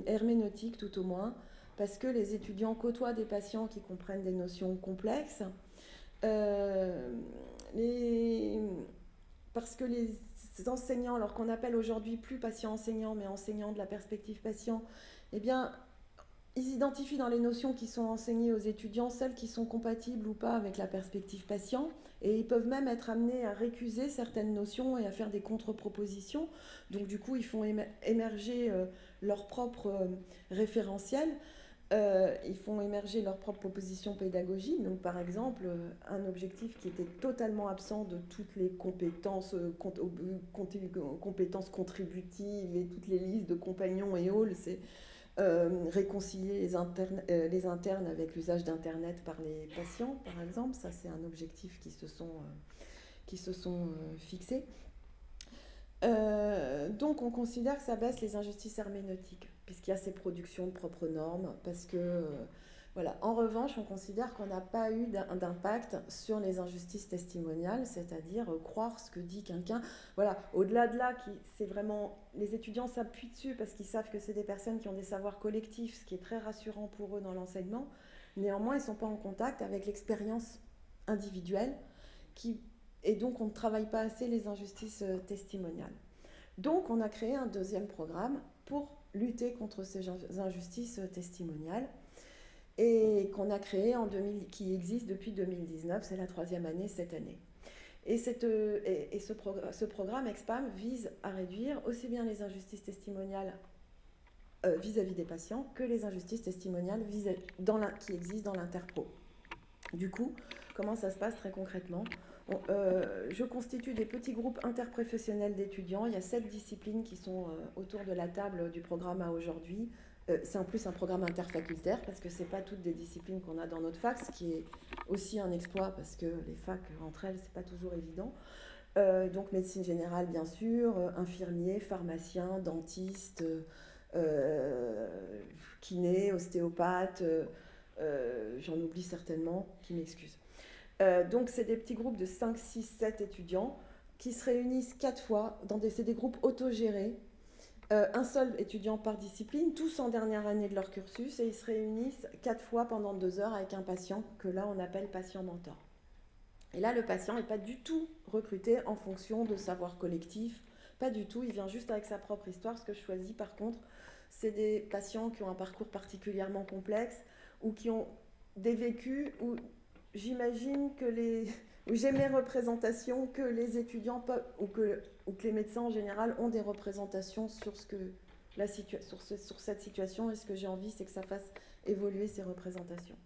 C: herméneutiques, tout au moins, parce que les étudiants côtoient des patients qui comprennent des notions complexes, parce que les enseignants, alors qu'on appelle aujourd'hui plus patients-enseignants, mais enseignants de la perspective patient, eh bien, ils identifient dans les notions qui sont enseignées aux étudiants celles qui sont compatibles ou pas avec la perspective patient, et ils peuvent même être amenés à récuser certaines notions et à faire des contre-propositions. Donc du coup, ils font émerger leur propre référentiel, ils font émerger leur propre proposition pédagogique. Donc par exemple, un objectif qui était totalement absent de toutes les compétences, compétences contributives et toutes les listes de compagnons et halls, c'est réconcilier les internes avec l'usage d'Internet par les patients, par exemple. Ça, c'est un objectif qui se sont fixés. Donc, on considère que ça baisse les injustices herméneutiques, puisqu'il y a ces productions de propres normes, parce que... voilà. En revanche, on considère qu'on n'a pas eu d'impact sur les injustices testimoniales, c'est-à-dire croire ce que dit quelqu'un. Voilà. Au-delà de là, c'est vraiment les étudiants s'appuient dessus parce qu'ils savent que c'est des personnes qui ont des savoirs collectifs, ce qui est très rassurant pour eux dans l'enseignement. Néanmoins, ils ne sont pas en contact avec l'expérience individuelle, et donc on ne travaille pas assez les injustices testimoniales. Donc, on a créé un deuxième programme pour lutter contre ces injustices testimoniales, et qu'on a créé qui existe depuis 2019, c'est la 3e année cette année. Et ce programme EXPAM vise à réduire aussi bien les injustices testimoniales vis-à-vis des patients que les injustices testimoniales qui existent dans l'interpro. Du coup, comment ça se passe très concrètement? Je constitue des petits groupes interprofessionnels d'étudiants. Il y a 7 disciplines qui sont autour de la table du programme à aujourd'hui. C'est en plus un programme interfacultaire parce que ce n'est pas toutes des disciplines qu'on a dans notre fac, ce qui est aussi un exploit parce que les facs entre elles, ce n'est pas toujours évident. Donc médecine générale bien sûr, infirmier, pharmacien, dentiste, kiné, ostéopathe, j'en oublie certainement, qui m'excusent. Donc c'est des petits groupes de 5, 6, 7 étudiants qui se réunissent 4 fois, c'est des groupes autogérés. Un seul étudiant par discipline, tous en dernière année de leur cursus, et ils se réunissent 4 fois pendant 2 heures avec un patient que là on appelle patient mentor. Et là le patient n'est pas du tout recruté en fonction de savoir collectif, pas du tout, il vient juste avec sa propre histoire. Ce que je choisis par contre, c'est des patients qui ont un parcours particulièrement complexe ou qui ont des vécus où j'imagine que où j'ai mes représentations, que les étudiants peuvent, ou que les médecins en général ont des représentations sur sur cette situation, et ce que j'ai envie, c'est que ça fasse évoluer ces représentations.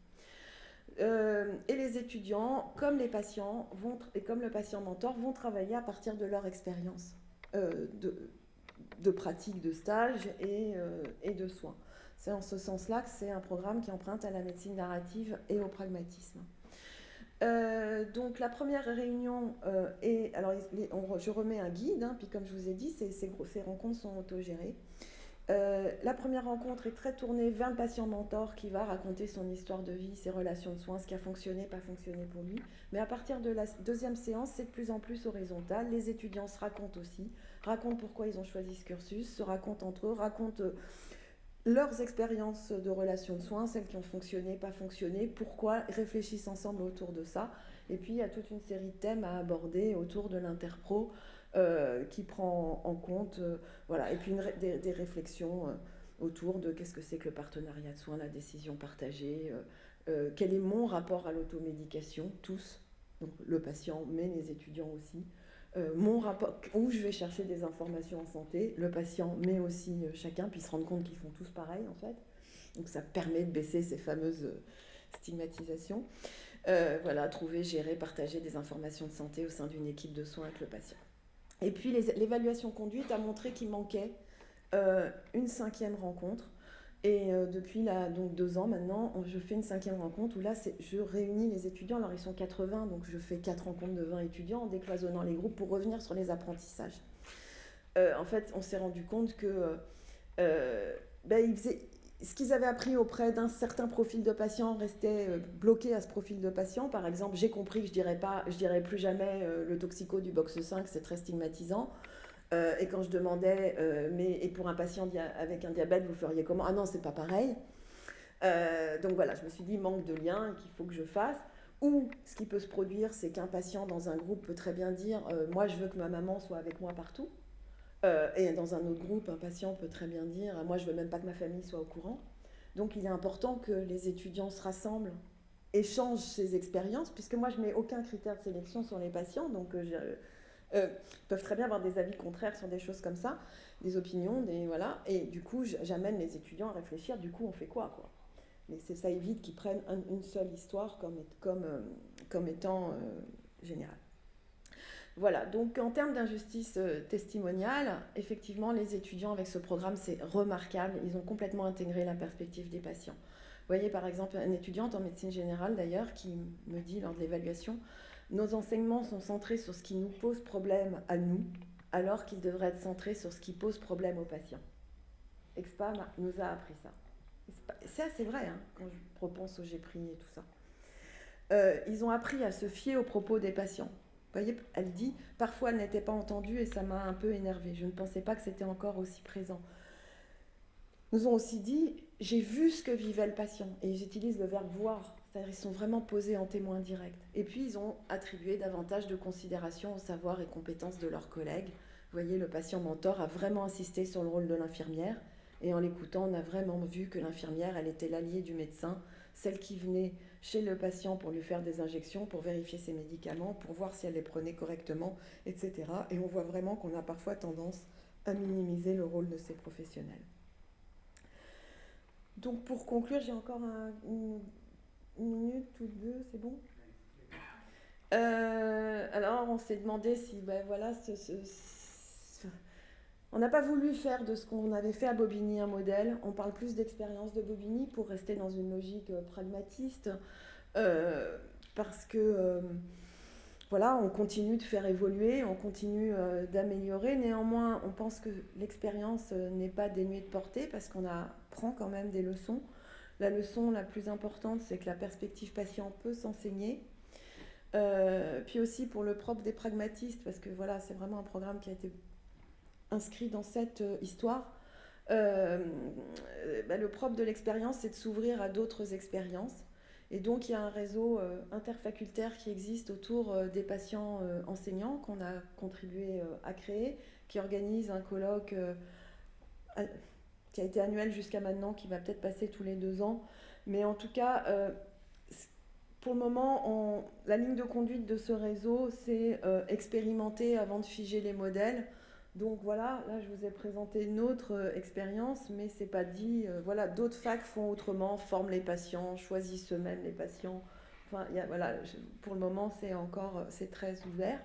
C: Et les étudiants, comme les patients, et comme le patient mentor, vont travailler à partir de leur expérience de pratique, de stage et de soins. C'est en ce sens-là que c'est un programme qui emprunte à la médecine narrative et au pragmatisme. Donc la première réunion est... Alors je remets un guide, hein, puis comme je vous ai dit, ces rencontres sont autogérées. La première rencontre est très tournée vers le patient mentor qui va raconter son histoire de vie, ses relations de soins, ce qui a fonctionné, pas fonctionné pour lui. Mais à partir de la deuxième séance, c'est de plus en plus horizontal. Les étudiants se racontent aussi, racontent pourquoi ils ont choisi ce cursus, se racontent entre eux, racontent leurs expériences de relations de soins, celles qui ont fonctionné, pas fonctionné, pourquoi, réfléchissent ensemble autour de ça. Et puis il y a toute une série de thèmes à aborder autour de l'interpro, qui prend en compte, voilà, et puis des réflexions autour de qu'est-ce que c'est que le partenariat de soins, la décision partagée, quel est mon rapport à l'automédication, tous, donc le patient, mais les étudiants aussi, mon rapport, où je vais chercher des informations en santé, le patient, mais aussi chacun, puis se rendre compte qu'ils font tous pareil en fait. Donc ça permet de baisser ces fameuses stigmatisations. Voilà, trouver, gérer, partager des informations de santé au sein d'une équipe de soins avec le patient. Et puis l'évaluation conduite a montré qu'il manquait une 5e rencontre. Et depuis donc 2 ans maintenant, je fais une 5e rencontre où là, je réunis les étudiants. Alors ils sont 80, donc je fais 4 rencontres de 20 étudiants en décloisonnant les groupes pour revenir sur les apprentissages. En fait, on s'est rendu compte que ce qu'ils avaient appris auprès d'un certain profil de patient restait bloqué à ce profil de patient. Par exemple, j'ai compris que je dirais plus jamais le toxico du box 5, c'est très stigmatisant. Et quand je demandais, et pour un patient avec un diabète, vous feriez comment? Ah non, c'est pas pareil. Donc voilà, je me suis dit, manque de lien qu'il faut que je fasse. Ou ce qui peut se produire, c'est qu'un patient dans un groupe peut très bien dire, moi je veux que ma maman soit avec moi partout. Et dans un autre groupe, un patient peut très bien dire, moi je veux même pas que ma famille soit au courant. Donc il est important que les étudiants se rassemblent, échangent ces expériences, puisque moi je mets aucun critère de sélection sur les patients, donc peuvent très bien avoir des avis contraires sur des choses comme ça, des opinions, voilà. Et du coup, j'amène les étudiants à réfléchir, du coup, on fait quoi. Mais ça évite qu'ils prennent une seule histoire comme étant générale. Voilà, donc en termes d'injustice testimoniale, effectivement, les étudiants avec ce programme, c'est remarquable, ils ont complètement intégré la perspective des patients. Vous voyez, par exemple, une étudiante en médecine générale, d'ailleurs, qui me dit lors de l'évaluation, nos enseignements sont centrés sur ce qui nous pose problème à nous, alors qu'ils devraient être centrés sur ce qui pose problème aux patients. EXPA nous a appris ça. C'est assez vrai, hein, quand je repense au GEPRI et tout ça. Ils ont appris à se fier aux propos des patients. Vous voyez, elle dit, parfois elle n'était pas entendue et ça m'a un peu énervée. Je ne pensais pas que c'était encore aussi présent. Nous ont aussi dit, j'ai vu ce que vivait le patient. Et ils utilisent le verbe voir. C'est-à-dire ils sont vraiment posés en témoin direct. Et puis ils ont attribué davantage de considération au savoir et compétences de leurs collègues. Vous voyez, le patient mentor a vraiment insisté sur le rôle de l'infirmière. Et en l'écoutant, on a vraiment vu que l'infirmière, elle était l'alliée du médecin, celle qui venait chez le patient pour lui faire des injections, pour vérifier ses médicaments, pour voir si elle les prenait correctement, etc. Et on voit vraiment qu'on a parfois tendance à minimiser le rôle de ces professionnels. Donc pour conclure, j'ai encore une minute ou deux, c'est bon ? Alors on s'est demandé si, on n'a pas voulu faire de ce qu'on avait fait à Bobigny un modèle. On parle plus d'expérience de Bobigny pour rester dans une logique pragmatiste, parce que voilà, on continue de faire évoluer, on continue d'améliorer. Néanmoins, on pense que l'expérience n'est pas dénuée de portée parce qu'on apprend quand même des leçons. La leçon la plus importante, c'est que la perspective patient peut s'enseigner. Puis aussi pour le propre des pragmatistes, parce que voilà, c'est vraiment un programme qui a été inscrit dans cette histoire. Le propre de l'expérience, c'est de s'ouvrir à d'autres expériences. Et donc, il y a un réseau interfacultaire qui existe autour des patients enseignants qu'on a contribué à créer, qui organise un colloque qui a été annuel jusqu'à maintenant, qui va peut-être passer tous les 2 ans. Mais en tout cas, pour le moment, la ligne de conduite de ce réseau, c'est expérimenter avant de figer les modèles. Donc voilà, là je vous ai présenté une autre expérience, mais c'est pas dit. Voilà, d'autres facs font autrement, forment les patients, choisissent eux-mêmes les patients. Enfin, pour le moment, c'est très ouvert.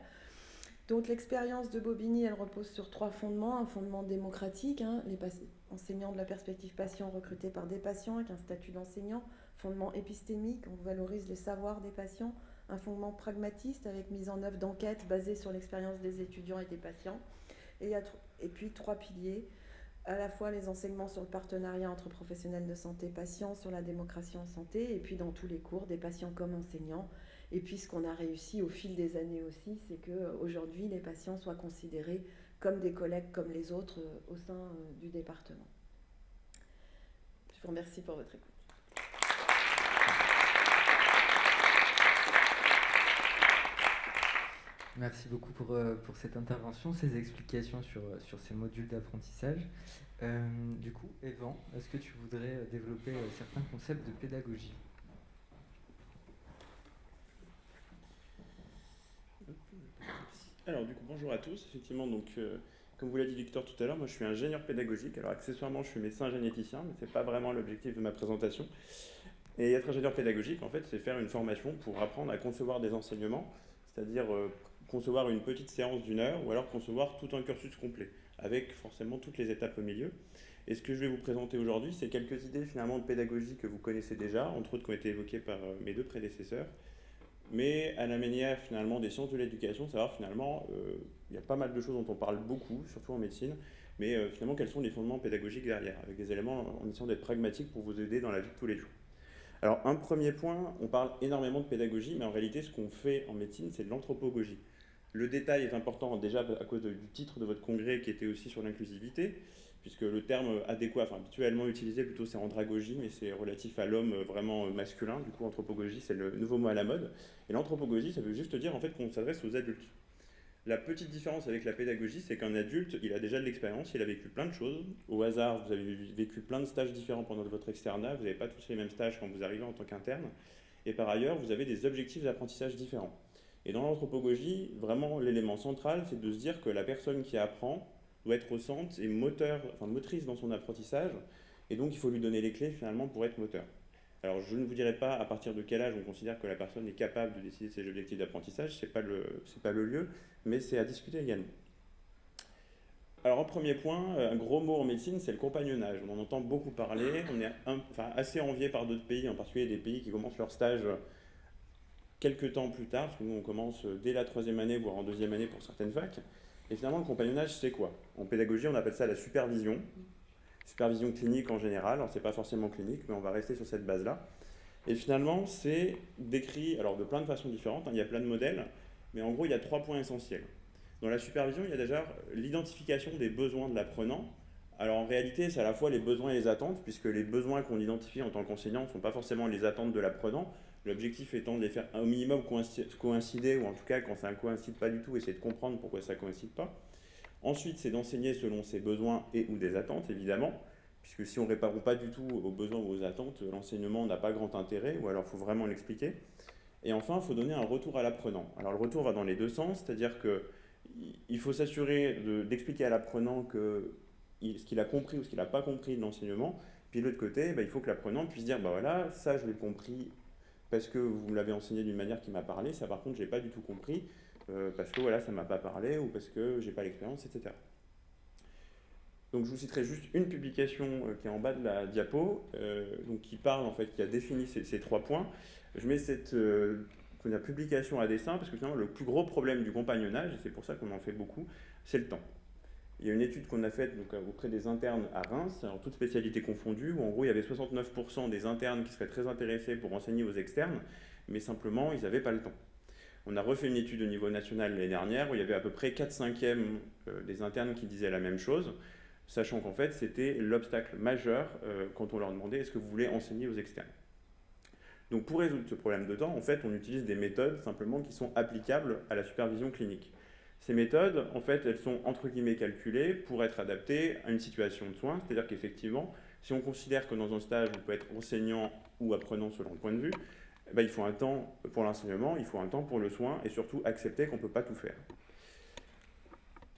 C: Donc l'expérience de Bobigny, elle repose sur 3 fondements. Un fondement démocratique, les enseignants de la perspective patient recrutés par des patients avec un statut d'enseignant. Fondement épistémique, on valorise les savoirs des patients. un fondement pragmatiste avec mise en œuvre d'enquêtes basées sur l'expérience des étudiants et des patients. Et puis 3 piliers, à la fois les enseignements sur le partenariat entre professionnels de santé et patients, sur la démocratie en santé, et puis dans tous les cours, des patients comme enseignants. Et puis ce qu'on a réussi au fil des années aussi, c'est qu'aujourd'hui, les patients soient considérés comme des collègues comme les autres au sein du département. Je vous remercie pour votre écoute.
A: Merci beaucoup pour cette intervention, ces explications sur ces modules d'apprentissage. Du coup, Evan, est-ce que tu voudrais développer certains concepts de pédagogie ?
D: Alors du coup, bonjour à tous. Effectivement, donc, comme vous l'a dit Victor tout à l'heure, moi je suis ingénieur pédagogique. Alors accessoirement, je suis médecin généticien, mais ce n'est pas vraiment l'objectif de ma présentation. Et être ingénieur pédagogique, en fait, c'est faire une formation pour apprendre à concevoir des enseignements, c'est-à-dire concevoir une petite séance d'1 heure ou alors concevoir tout un cursus complet, avec forcément toutes les étapes au milieu. Et ce que je vais vous présenter aujourd'hui, c'est quelques idées finalement de pédagogie que vous connaissez déjà, entre autres qui ont été évoquées par mes 2 prédécesseurs, mais à la manière finalement des sciences de l'éducation, savoir finalement, il y a pas mal de choses dont on parle beaucoup, surtout en médecine, mais finalement quels sont les fondements pédagogiques derrière, avec des éléments en essayant d'être pragmatique pour vous aider dans la vie de tous les jours. Alors un premier point, on parle énormément de pédagogie, mais en réalité ce qu'on fait en médecine, c'est de l'anthropogogie. Le détail est important déjà à cause du titre de votre congrès qui était aussi sur l'inclusivité, puisque le terme adéquat, enfin habituellement utilisé plutôt c'est andragogie, mais c'est relatif à l'homme vraiment masculin, du coup anthropogogie c'est le nouveau mot à la mode. Et l'anthropogogie ça veut juste dire en fait qu'on s'adresse aux adultes. La petite différence avec la pédagogie, c'est qu'un adulte, il a déjà de l'expérience, il a vécu plein de choses. Au hasard, vous avez vécu plein de stages différents pendant votre externat, vous n'avez pas tous les mêmes stages quand vous arrivez en tant qu'interne. Et par ailleurs, vous avez des objectifs d'apprentissage différents. Et dans l'anthropogogie, vraiment l'élément central, c'est de se dire que la personne qui apprend doit être au centre et motrice dans son apprentissage. Et donc, il faut lui donner les clés finalement pour être moteur. Alors, je ne vous dirai pas à partir de quel âge on considère que la personne est capable de décider de ses objectifs d'apprentissage, ce n'est pas le lieu, mais c'est à discuter également. Alors, en premier point, un gros mot en médecine, c'est le compagnonnage. On en entend beaucoup parler, on est assez envié par d'autres pays, en particulier des pays qui commencent leur stage quelques temps plus tard, parce que nous on commence dès la 3e année, voire en 2e année pour certaines facs. Et finalement, le compagnonnage, c'est quoi ? En pédagogie, on appelle ça la supervision. Supervision clinique en général, alors c'est pas forcément clinique, mais on va rester sur cette base-là. Et finalement, c'est décrit alors de plein de façons différentes, il y a plein de modèles, mais en gros, il y a 3 points essentiels. Dans la supervision, il y a déjà l'identification des besoins de l'apprenant. Alors en réalité, c'est à la fois les besoins et les attentes, puisque les besoins qu'on identifie en tant qu'enseignant ne sont pas forcément les attentes de l'apprenant. L'objectif étant de les faire au minimum coïncider, ou en tout cas, quand ça ne coïncide pas du tout, essayer de comprendre pourquoi ça ne coïncide pas. Ensuite, c'est d'enseigner selon ses besoins et ou des attentes, évidemment, puisque si on ne répond pas du tout aux besoins ou aux attentes, l'enseignement n'a pas grand intérêt, ou alors il faut vraiment l'expliquer. Et enfin, il faut donner un retour à l'apprenant. Alors le retour va dans les 2 sens, c'est-à-dire qu'il faut s'assurer d'expliquer à l'apprenant ce qu'il a compris ou ce qu'il n'a pas compris de l'enseignement. Puis de l'autre côté, il faut que l'apprenant puisse dire, voilà, ça je l'ai compris parce que vous me l'avez enseigné d'une manière qui m'a parlé, ça par contre je n'ai pas du tout compris, parce que voilà, ça ne m'a pas parlé ou parce que je n'ai pas l'expérience, etc. Donc je vous citerai juste une publication qui est en bas de la diapo, donc qui parle en fait, qui a défini ces 3 points. Je mets cette publication à dessin parce que finalement le plus gros problème du compagnonnage, et c'est pour ça qu'on en fait beaucoup, c'est le temps. Il y a une étude qu'on a faite donc, auprès des internes à Reims, alors toutes spécialités confondues, où en gros il y avait 69% des internes qui seraient très intéressés pour enseigner aux externes, mais simplement ils n'avaient pas le temps. On a refait une étude au niveau national l'année dernière où il y avait à peu près 4/5 des internes qui disaient la même chose, sachant qu'en fait c'était l'obstacle majeur quand on leur demandait est-ce que vous voulez enseigner aux externes. Donc pour résoudre ce problème de temps, en fait on utilise des méthodes simplement qui sont applicables à la supervision clinique. Ces méthodes, en fait, elles sont entre guillemets calculées pour être adaptées à une situation de soins, c'est-à-dire qu'effectivement, si on considère que dans un stage, on peut être enseignant ou apprenant selon le point de vue, il faut un temps pour l'enseignement, il faut un temps pour le soin et surtout accepter qu'on ne peut pas tout faire.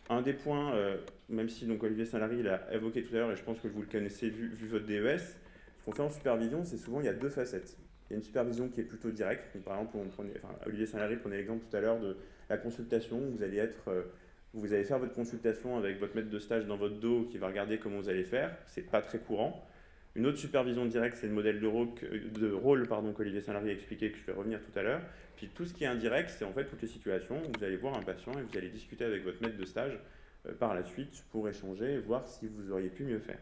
D: Un des points, même si donc, Olivier Saint-Lary l'a évoqué tout à l'heure et je pense que vous le connaissez vu votre DES, ce qu'on fait en supervision, c'est souvent il y a 2 facettes. Il y a une supervision qui est plutôt directe. Donc, par exemple, Olivier Saint-Lary prenait l'exemple tout à l'heure de la consultation. Vous allez faire votre consultation avec votre maître de stage dans votre dos qui va regarder comment vous allez faire. C'est pas très courant. Une autre supervision directe, c'est le modèle de rôle qu'Olivier Saint-Lary a expliqué, que je vais revenir tout à l'heure. Puis tout ce qui est indirect, c'est en fait toutes les situations où vous allez voir un patient et vous allez discuter avec votre maître de stage par la suite pour échanger et voir si vous auriez pu mieux faire.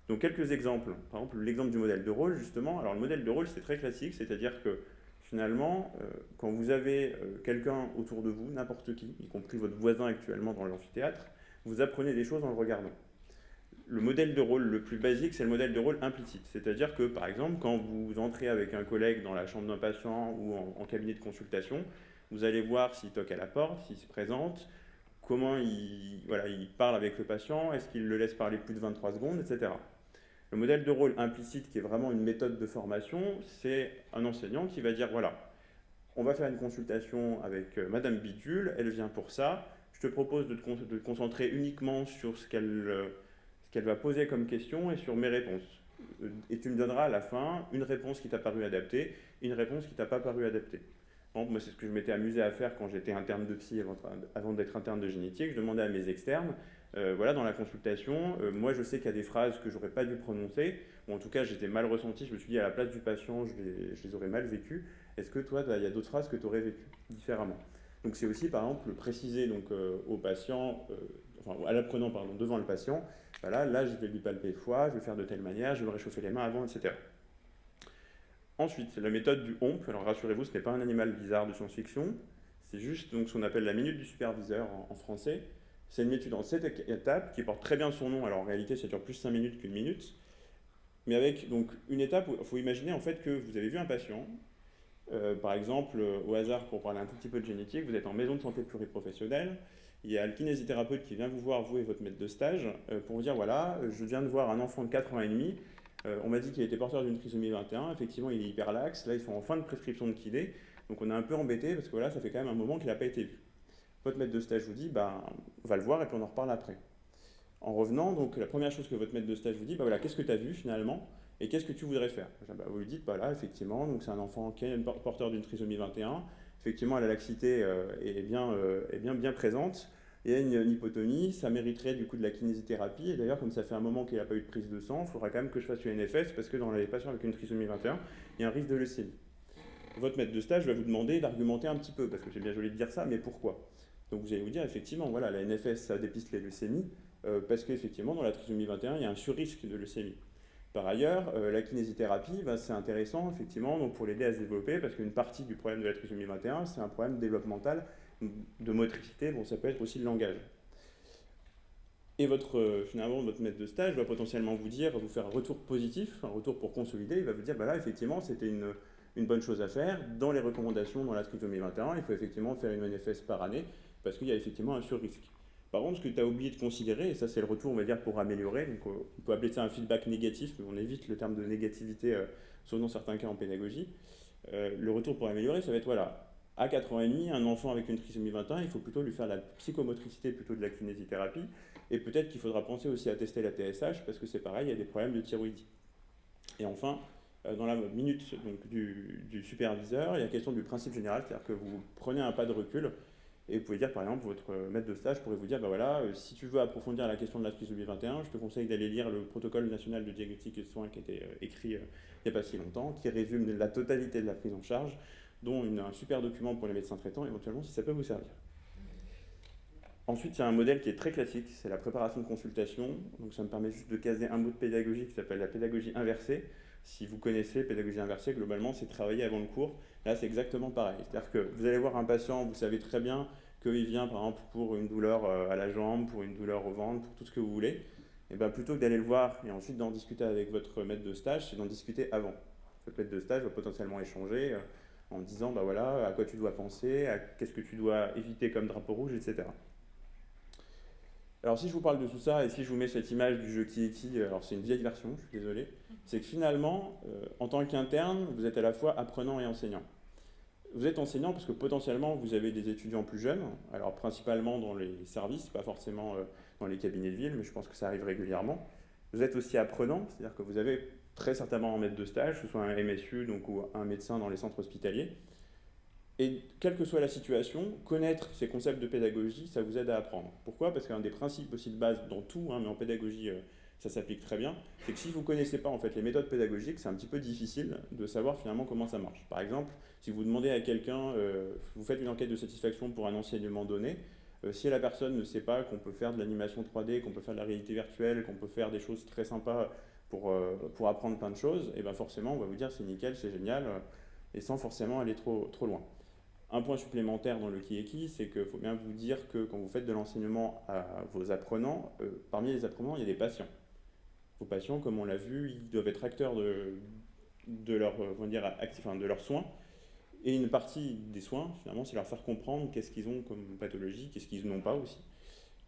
D: Donc quelques exemples. Par exemple, l'exemple du modèle de rôle, justement. Alors le modèle de rôle, c'est très classique, c'est-à-dire que finalement, quand vous avez quelqu'un autour de vous, n'importe qui, y compris votre voisin actuellement dans l'amphithéâtre, vous apprenez des choses en le regardant. Le modèle de rôle le plus basique, c'est le modèle de rôle implicite. C'est-à-dire que, par exemple, quand vous entrez avec un collègue dans la chambre d'un patient ou en cabinet de consultation, vous allez voir s'il toque à la porte, s'il se présente, comment il parle avec le patient, est-ce qu'il le laisse parler plus de 23 secondes, etc. Le modèle de rôle implicite, qui est vraiment une méthode de formation, c'est un enseignant qui va dire, voilà, on va faire une consultation avec Madame Bidule, elle vient pour ça, je te propose de te concentrer uniquement sur ce qu'elle va poser comme question et sur mes réponses. Et tu me donneras à la fin une réponse qui t'a paru adaptée, une réponse qui t'a pas paru adaptée. Bon, moi, c'est ce que je m'étais amusé à faire quand j'étais interne de psy avant d'être interne de génétique. Je demandais à mes externes, dans la consultation, moi je sais qu'il y a des phrases que j'aurais pas dû prononcer, ou en tout cas j'étais mal ressenti, je me suis dit à la place du patient, je les aurais mal vécues. Est-ce que toi, il y a d'autres phrases que tu aurais vécues différemment? Donc c'est aussi par exemple préciser au patient, à l'apprenant devant le patient, voilà, là je vais lui palper le foie, je vais faire de telle manière, je vais me réchauffer les mains avant, etc. Ensuite, la méthode du HOMP. Alors rassurez-vous, ce n'est pas un animal bizarre de science-fiction, c'est juste ce qu'on appelle la minute du superviseur en français. C'est une étude en 7 étapes qui porte très bien son nom. Alors en réalité, ça dure plus 5 minutes qu'une minute. Mais avec une étape où il faut imaginer en fait que vous avez vu un patient, par exemple, au hasard pour parler un tout petit peu de génétique, vous êtes en maison de santé pluriprofessionnelle, il y a le kinésithérapeute qui vient vous voir, vous et votre maître de stage, pour vous dire, voilà, je viens de voir un enfant de 4 ans et demi, on m'a dit qu'il était porteur d'une trisomie 21, effectivement il est hyperlaxe, là ils sont en fin de prescription de kiné, donc on est un peu embêté parce que voilà, ça fait quand même un moment qu'il n'a pas été vu. Votre maître de stage vous dit, on va le voir et puis on en reparle après. En revenant, donc la première chose que votre maître de stage vous dit, voilà, qu'est-ce que tu as vu finalement et qu'est-ce que tu voudrais faire? Vous lui dites, là, effectivement, donc c'est un enfant qui est porteur d'une trisomie 21, effectivement la laxité est bien présente, il y a une hypotonie, ça mériterait du coup de la kinésithérapie, et d'ailleurs comme ça fait un moment qu'il n'a pas eu de prise de sang, il faudra quand même que je fasse une NFS parce que dans les patients avec une trisomie 21, il y a un risque de leucémie. Votre maître de stage va vous demander d'argumenter un petit peu, parce que c'est bien joli de dire ça, mais pourquoi? Donc vous allez vous dire, effectivement, voilà, la NFS, ça dépiste les leucémies, parce qu'effectivement, dans la trisomie 21, il y a un surrisque de leucémie. Par ailleurs, la kinésithérapie, c'est intéressant, effectivement, donc pour l'aider à se développer, parce qu'une partie du problème de la trisomie 21, c'est un problème développemental, de motricité, ça peut être aussi le langage. Et finalement, votre maître de stage va potentiellement vous faire un retour positif, un retour pour consolider, il va vous dire, là, effectivement, c'était une bonne chose à faire. Dans les recommandations dans la trisomie 21, il faut effectivement faire une NFS par année, parce qu'il y a effectivement un surrisque. Par contre, ce que tu as oublié de considérer, et ça c'est le retour, on va dire, pour améliorer, donc on peut appeler ça un feedback négatif, mais on évite le terme de négativité, sauf dans certains cas en pédagogie. Le retour pour améliorer, ça va être, voilà, à 4 ans et demi, un enfant avec une trisomie 21, il faut plutôt lui faire de la psychomotricité plutôt de la kinésithérapie, et peut-être qu'il faudra penser aussi à tester la TSH, parce que c'est pareil, il y a des problèmes de thyroïdie. Et enfin, dans la minute du superviseur, il y a la question du principe général, c'est-à-dire que vous prenez un pas de recul, et vous pouvez dire, par exemple, votre maître de stage pourrait vous dire, si tu veux approfondir la question de la trisomie 21, je te conseille d'aller lire le protocole national de diagnostic et de soins qui a été écrit il n'y a pas si longtemps, qui résume la totalité de la prise en charge, dont un super document pour les médecins traitants, éventuellement, si ça peut vous servir. Ensuite, il y a un modèle qui est très classique, c'est la préparation de consultation. Donc ça me permet juste de caser un mot de pédagogie qui s'appelle la pédagogie inversée. Si vous connaissez pédagogie inversée, globalement, c'est travailler avant le cours. Là, c'est exactement pareil. C'est-à-dire que vous allez voir un patient, vous savez très bien qu'il vient, par exemple, pour une douleur à la jambe, pour une douleur au ventre, pour tout ce que vous voulez. Et plutôt que d'aller le voir et ensuite d'en discuter avec votre maître de stage, c'est d'en discuter avant. Votre maître de stage va potentiellement échanger en disant, voilà, à quoi tu dois penser, qu'est-ce que tu dois éviter comme drapeau rouge, etc. Alors si je vous parle de tout ça et si je vous mets cette image du jeu qui est qui, alors c'est une vieille version, je suis désolé, c'est que finalement, en tant qu'interne, vous êtes à la fois apprenant et enseignant. Vous êtes enseignant parce que potentiellement vous avez des étudiants plus jeunes, alors principalement dans les services, pas forcément dans les cabinets de ville, mais je pense que ça arrive régulièrement. Vous êtes aussi apprenant, c'est-à-dire que vous avez très certainement un maître de stage, que ce soit un MSU donc, ou un médecin dans les centres hospitaliers. Et quelle que soit la situation, connaître ces concepts de pédagogie, ça vous aide à apprendre. Pourquoi? Parce qu'un des principes aussi de base dans tout, mais en pédagogie ça s'applique très bien, c'est que si vous ne connaissez pas en fait les méthodes pédagogiques, c'est un petit peu difficile de savoir finalement comment ça marche. Par exemple, si vous demandez à quelqu'un, vous faites une enquête de satisfaction pour un enseignement donné, si la personne ne sait pas qu'on peut faire de l'animation 3D, qu'on peut faire de la réalité virtuelle, qu'on peut faire des choses très sympas pour apprendre plein de choses, et bien forcément on va vous dire c'est nickel, c'est génial, et sans forcément aller trop loin. Un point supplémentaire dans le qui est qui, c'est qu'il faut bien vous dire que quand vous faites de l'enseignement à vos apprenants, parmi les apprenants, il y a des patients. Vos patients, comme on l'a vu, ils doivent être acteurs de leurs soins. Et une partie des soins, finalement, c'est leur faire comprendre qu'est-ce qu'ils ont comme pathologie, qu'est-ce qu'ils n'ont pas aussi.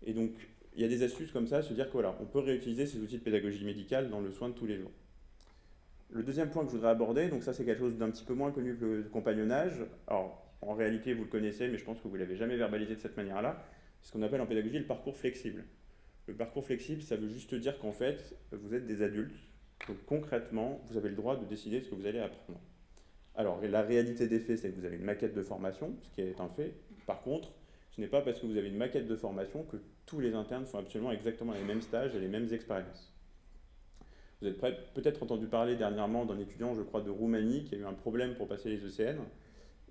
D: Et donc, il y a des astuces comme ça, se dire que voilà, on peut réutiliser ces outils de pédagogie médicale dans le soin de tous les jours. Le deuxième point que je voudrais aborder, donc ça c'est quelque chose d'un petit peu moins connu que le compagnonnage. Alors, en réalité, vous le connaissez, mais je pense que vous ne l'avez jamais verbalisé de cette manière-là. C'est ce qu'on appelle en pédagogie le parcours flexible. Le parcours flexible, ça veut juste dire qu'en fait, vous êtes des adultes. Donc concrètement, vous avez le droit de décider ce que vous allez apprendre. Alors, la réalité des faits, c'est que vous avez une maquette de formation, ce qui est un fait. Par contre, ce n'est pas parce que vous avez une maquette de formation que tous les internes font absolument exactement les mêmes stages et les mêmes expériences. Vous avez peut-être entendu parler dernièrement d'un étudiant, je crois, de Roumanie, qui a eu un problème pour passer les ECN.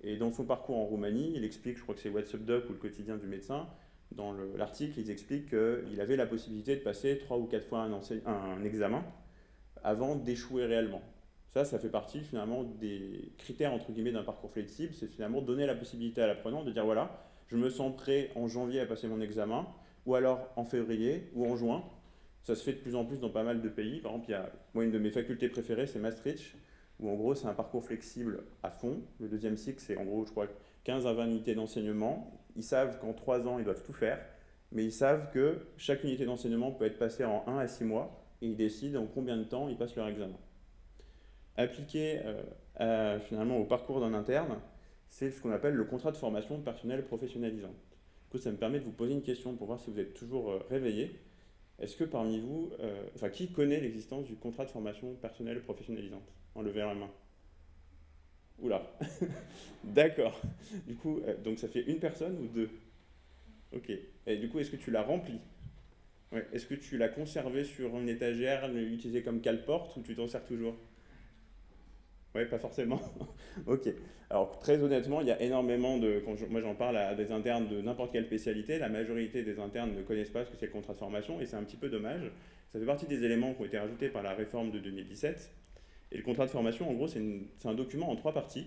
D: Et dans son parcours en Roumanie, il explique, je crois que c'est What's Up Doc ou le quotidien du médecin, dans l'article, ils expliquent qu'il avait la possibilité de passer 3 ou 4 fois un examen avant d'échouer réellement. Ça fait partie finalement des critères entre guillemets d'un parcours flexible, c'est finalement donner la possibilité à l'apprenant de dire voilà, je me sens prêt en janvier à passer mon examen, ou alors en février ou en juin. Ça se fait de plus en plus dans pas mal de pays. Par exemple, moi, une de mes facultés préférées, c'est Maastricht, où en gros, c'est un parcours flexible à fond. Le deuxième cycle, c'est en gros, je crois, 15 à 20 unités d'enseignement. Ils savent qu'en 3 ans, ils doivent tout faire, mais ils savent que chaque unité d'enseignement peut être passée en 1 à 6 mois, et ils décident en combien de temps ils passent leur examen. Appliqué finalement au parcours d'un interne, c'est ce qu'on appelle le contrat de formation personnelle professionnalisant. Du coup, ça me permet de vous poser une question pour voir si vous êtes toujours réveillé. Est-ce que parmi vous, qui connaît l'existence du contrat de formation personnelle professionnalisante? Enlevez la main. Oula, d'accord. Du coup, donc ça fait une personne ou deux? Ok. Et du coup, est-ce que tu l'as rempli? Ouais. Est-ce que tu l'as conservé sur une étagère, utilisé comme cale-porte, ou tu t'en sers toujours? Oui, pas forcément. Ok. Alors, très honnêtement, il y a énormément moi, j'en parle à des internes de n'importe quelle spécialité. La majorité des internes ne connaissent pas ce que c'est le contrat de formation et c'est un petit peu dommage. Ça fait partie des éléments qui ont été rajoutés par la réforme de 2017. Et le contrat de formation, en gros, c'est un document en 3 parties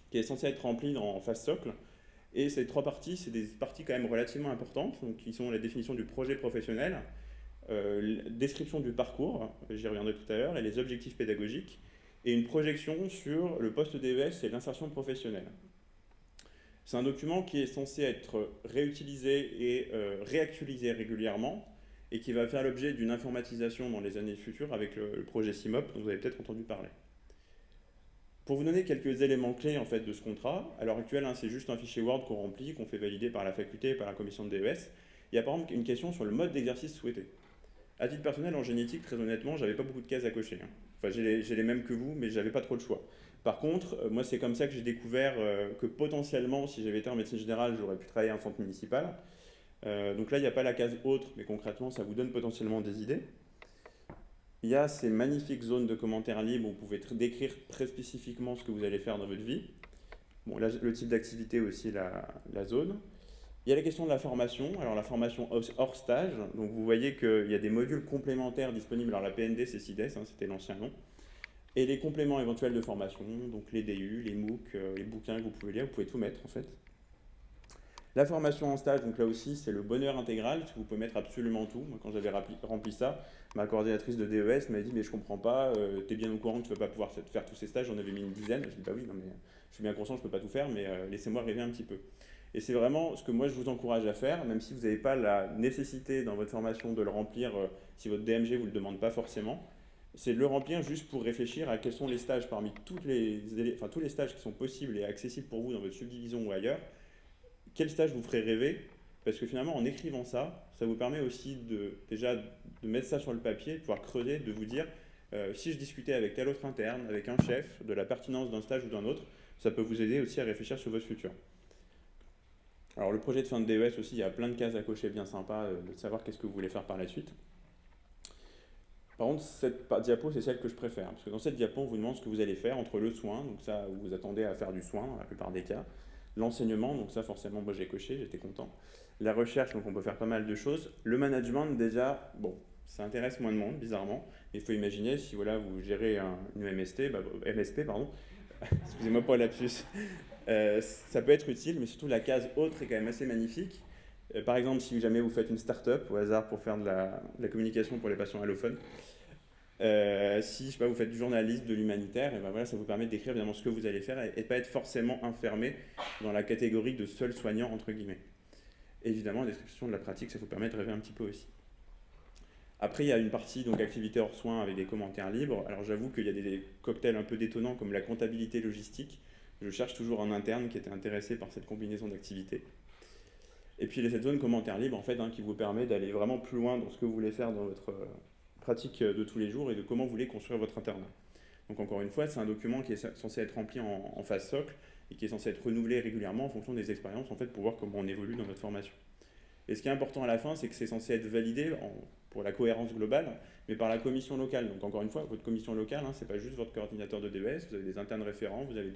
D: qui est censé être rempli en phase socle. Et ces 3 parties, c'est des parties quand même relativement importantes, donc, qui sont la définition du projet professionnel, description du parcours, j'y reviendrai tout à l'heure, et les objectifs pédagogiques, et une projection sur le poste DES et l'insertion professionnelle. C'est un document qui est censé être réutilisé et réactualisé régulièrement et qui va faire l'objet d'une informatisation dans les années futures avec le projet CIMOP dont vous avez peut-être entendu parler. Pour vous donner quelques éléments clés en fait, de ce contrat, à l'heure actuelle, c'est juste un fichier Word qu'on remplit, qu'on fait valider par la faculté et par la commission de DES. Il y a par exemple une question sur le mode d'exercice souhaité. À titre personnel, en génétique, très honnêtement, j'avais pas beaucoup de cases à cocher. Enfin, j'ai les mêmes que vous, mais j'avais pas trop le choix. Par contre, moi, c'est comme ça que j'ai découvert que potentiellement, si j'avais été en médecine générale, j'aurais pu travailler en centre municipal. Donc là, il n'y a pas la case autre, mais concrètement, ça vous donne potentiellement des idées. Il y a ces magnifiques zones de commentaires libres où vous pouvez décrire très spécifiquement ce que vous allez faire dans votre vie. Bon, là, le type d'activité aussi, la zone. Il y a la question de la formation. Alors la formation hors stage, donc vous voyez qu'il y a des modules complémentaires disponibles. Alors la PND, c'est CIDES, c'était l'ancien nom. Et les compléments éventuels de formation, donc les DU, les MOOC, les bouquins que vous pouvez lire, vous pouvez tout mettre en fait. La formation en stage, donc là aussi, c'est le bonheur intégral, parce que vous pouvez mettre absolument tout. Moi, quand j'avais rempli ça, ma coordinatrice de DES m'a dit « mais je comprends pas, t'es bien au courant que tu ne vas pas pouvoir faire tous ces stages », j'en avais mis une dizaine. Je dis « bah oui, non mais je suis bien conscient, je ne peux pas tout faire, mais laissez-moi rêver un petit peu ». Et c'est vraiment ce que moi je vous encourage à faire, même si vous n'avez pas la nécessité dans votre formation de le remplir, si votre DMG ne vous le demande pas forcément, c'est de le remplir juste pour réfléchir à quels sont les stages parmi tous les stages qui sont possibles et accessibles pour vous dans votre subdivision ou ailleurs. Quel stage vous ferait rêver? Parce que finalement, en écrivant ça, ça vous permet aussi déjà de mettre ça sur le papier, de pouvoir creuser, de vous dire si je discutais avec tel autre interne, avec un chef, de la pertinence d'un stage ou d'un autre, ça peut vous aider aussi à réfléchir sur votre futur. Alors le projet de fin de DES aussi, il y a plein de cases à cocher bien sympas, de savoir qu'est-ce que vous voulez faire par la suite. Par contre, cette diapo, c'est celle que je préfère, parce que dans cette diapo, on vous demande ce que vous allez faire entre le soin, donc ça, vous vous attendez à faire du soin dans la plupart des cas, l'enseignement, donc ça, forcément, moi j'ai coché, j'étais content, la recherche, donc on peut faire pas mal de choses, le management, déjà, bon, ça intéresse moins de monde, bizarrement, il faut imaginer, si voilà, vous gérez une MSP, pardon, excusez-moi pour le lapsus, ça peut être utile, mais surtout la case autre est quand même assez magnifique. Par exemple, si jamais vous faites une start-up au hasard pour faire de la communication pour les patients allophones, si je sais pas, vous faites du journalisme, de l'humanitaire, et ben voilà, ça vous permet d'écrire évidemment ce que vous allez faire et de ne pas être forcément enfermé dans la catégorie de seul soignant, entre guillemets. Évidemment, la description de la pratique, ça vous permet de rêver un petit peu aussi. Après, il y a une partie donc activité hors soins avec des commentaires libres. Alors j'avoue qu'il y a des cocktails un peu détonnants comme la comptabilité logistique. Je cherche toujours un interne qui était intéressé par cette combinaison d'activités. Et puis il y a cette zone commentaires libres en fait, qui vous permet d'aller vraiment plus loin dans ce que vous voulez faire dans votre pratique de tous les jours et de comment vous voulez construire votre internat. Donc encore une fois, c'est un document qui est censé être rempli en phase socle et qui est censé être renouvelé régulièrement en fonction des expériences en fait, pour voir comment on évolue dans notre formation. Et ce qui est important à la fin, c'est que c'est censé être validé pour la cohérence globale, mais par la commission locale. Donc encore une fois, votre commission locale, c'est pas juste votre coordinateur de DES, vous avez des internes référents, vous avez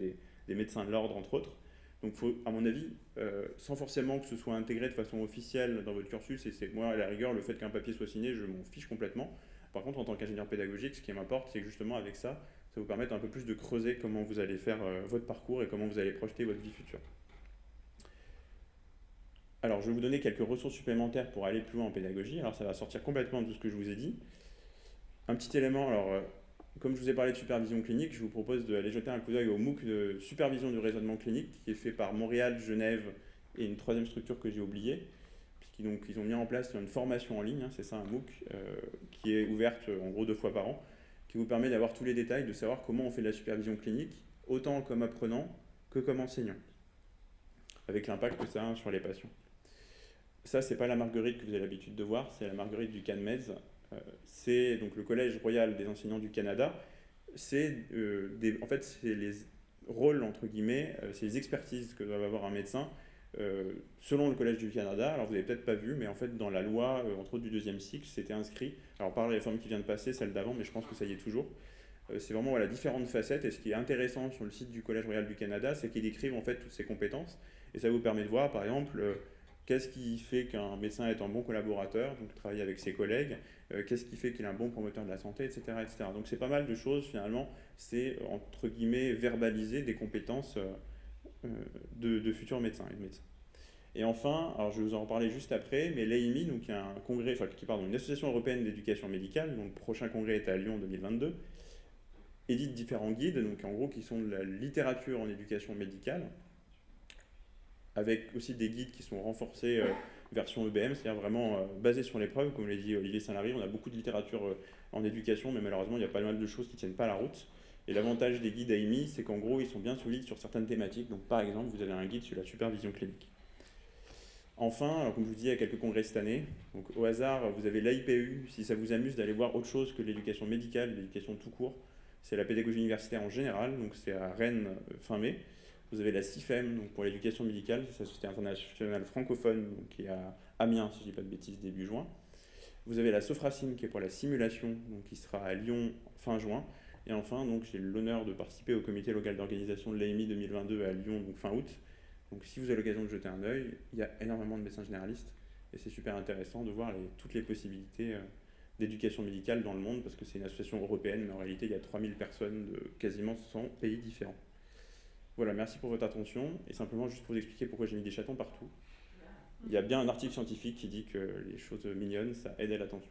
D: des médecins de l'ordre, entre autres. Donc faut, à mon avis, sans forcément que ce soit intégré de façon officielle dans votre cursus, et c'est moi, à la rigueur, le fait qu'un papier soit signé, je m'en fiche complètement. Par contre, en tant qu'ingénieur pédagogique, ce qui m'importe, c'est que justement avec ça, ça vous permet un peu plus de creuser comment vous allez faire votre parcours et comment vous allez projeter votre vie future. Alors, je vais vous donner quelques ressources supplémentaires pour aller plus loin en pédagogie. Alors, ça va sortir complètement de ce que je vous ai dit. Un petit élément, alors, comme je vous ai parlé de supervision clinique, je vous propose d'aller jeter un coup d'œil au MOOC de supervision du raisonnement clinique qui est fait par Montréal, Genève et une troisième structure que j'ai oubliée. Donc, ils ont mis en place une formation en ligne, c'est ça un MOOC, qui est ouverte en gros 2 fois par an, qui vous permet d'avoir tous les détails, de savoir comment on fait de la supervision clinique, autant comme apprenant que comme enseignant, avec l'impact que ça a sur les patients. Ça, c'est pas la marguerite que vous avez l'habitude de voir, c'est la marguerite du CanMEDS. C'est donc le Collège royal des enseignants du Canada. En fait, c'est les rôles, entre guillemets, c'est les expertises que doit avoir un médecin selon le Collège du Canada. Alors, vous n'avez peut-être pas vu, mais en fait, dans la loi, entre autres du 2e cycle, c'était inscrit. Alors, par la réforme qui vient de passer, celle d'avant, mais je pense que ça y est toujours. C'est vraiment différentes facettes. Et ce qui est intéressant sur le site du Collège royal du Canada, c'est qu'ils décrivent en fait toutes ces compétences. Et ça vous permet de voir, par exemple, qu'est-ce qui fait qu'un médecin est un bon collaborateur, donc travailler avec ses collègues, qu'est-ce qui fait qu'il est un bon promoteur de la santé, etc., etc. Donc c'est pas mal de choses, finalement, c'est, entre guillemets, verbaliser des compétences de futurs médecins et de médecins. Et enfin, alors je vais vous en reparler juste après, mais l'AIMI, donc il y a un congrès, une association européenne d'éducation médicale, donc le prochain congrès est à Lyon en 2022, édite différents guides, donc en gros qui sont de la littérature en éducation médicale, avec aussi des guides qui sont renforcés version EBM, c'est-à-dire vraiment basés sur l'épreuve, comme l'a dit Olivier Saint-Lary. On a beaucoup de littérature en éducation, mais malheureusement, il y a pas mal de choses qui ne tiennent pas la route. Et l'avantage des guides AIMI, c'est qu'en gros, ils sont bien solides sur certaines thématiques. Donc, par exemple, vous avez un guide sur la supervision clinique. Enfin, alors, comme je vous dis, il y a quelques congrès cette année. Donc, au hasard, vous avez l'AIPU. Si ça vous amuse d'aller voir autre chose que l'éducation médicale, l'éducation tout court, c'est la pédagogie universitaire en général. Donc, c'est à Rennes fin mai. Vous avez la CIFEM, donc pour l'éducation médicale, c'est la Société internationale francophone, donc qui est à Amiens, si je ne dis pas de bêtises, début juin. Vous avez la Sophracine, qui est pour la simulation, donc qui sera à Lyon fin juin. Et enfin, donc, j'ai l'honneur de participer au comité local d'organisation de l'AMI 2022 à Lyon, donc fin août. Donc si vous avez l'occasion de jeter un œil, il y a énormément de médecins généralistes, et c'est super intéressant de voir toutes les possibilités d'éducation médicale dans le monde, parce que c'est une association européenne, mais en réalité, il y a 3000 personnes de quasiment 100 pays différents. Voilà, merci pour votre attention. Et simplement, juste pour vous expliquer pourquoi j'ai mis des chatons partout. Il y a bien un article scientifique qui dit que les choses mignonnes, ça aide à l'attention.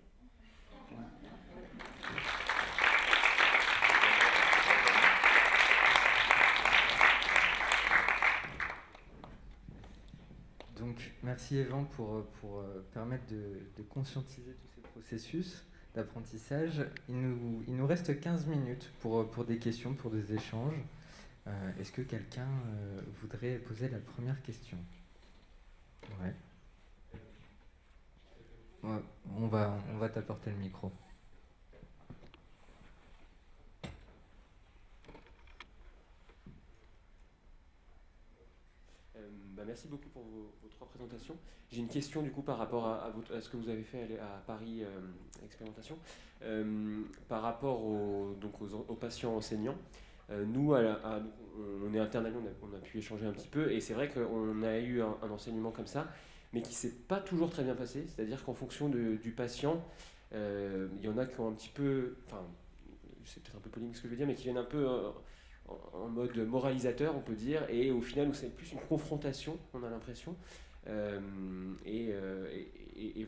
A: Donc, merci Evan pour permettre de conscientiser tous ces processus d'apprentissage. Il nous reste 15 minutes pour des questions, pour des échanges. Est-ce que quelqu'un voudrait poser la première question ? Ouais. Ouais, on va t'apporter le micro.
E: Merci merci beaucoup pour vos 3 présentations. J'ai une question du coup par rapport à ce que vous avez fait à Paris Expérimentation. Par rapport aux patients enseignants. Nous, on est interne à Lyon, on a pu échanger un petit peu, et c'est vrai qu'on a eu un enseignement comme ça, mais qui ne s'est pas toujours très bien passé. C'est-à-dire qu'en fonction du patient, il y en a qui ont un petit peu, enfin, c'est peut-être un peu polémique ce que je veux dire, mais qui viennent un peu en mode moralisateur, on peut dire, et au final, où c'est plus une confrontation, on a l'impression. Et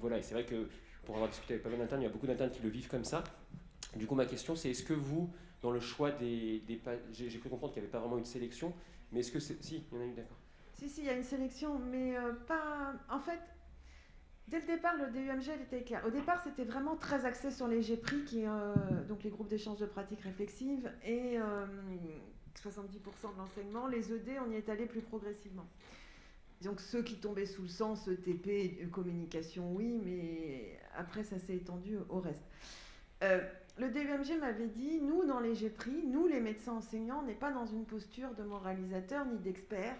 E: voilà, et c'est vrai que pour avoir discuté avec pas mal d'internes, il y a beaucoup d'internes qui le vivent comme ça. Du coup, ma question, c'est est-ce que vous, dans le choix j'ai cru comprendre qu'il n'y avait pas vraiment une sélection, mais est-ce que si, il y en a une, d'accord.
C: Si, il y a une sélection, mais pas... En fait, dès le départ, le DUMG elle était clair. Au départ, c'était vraiment très axé sur les GPRI, donc les groupes d'échange de pratiques réflexives, et 70% de l'enseignement. Les ED, on y est allé plus progressivement. Donc ceux qui tombaient sous le sens, TP, communication, oui, mais après, ça s'est étendu au reste. Le DUMG m'avait dit, nous, dans les GPRI, nous, les médecins enseignants, on n'est pas dans une posture de moralisateur ni d'expert,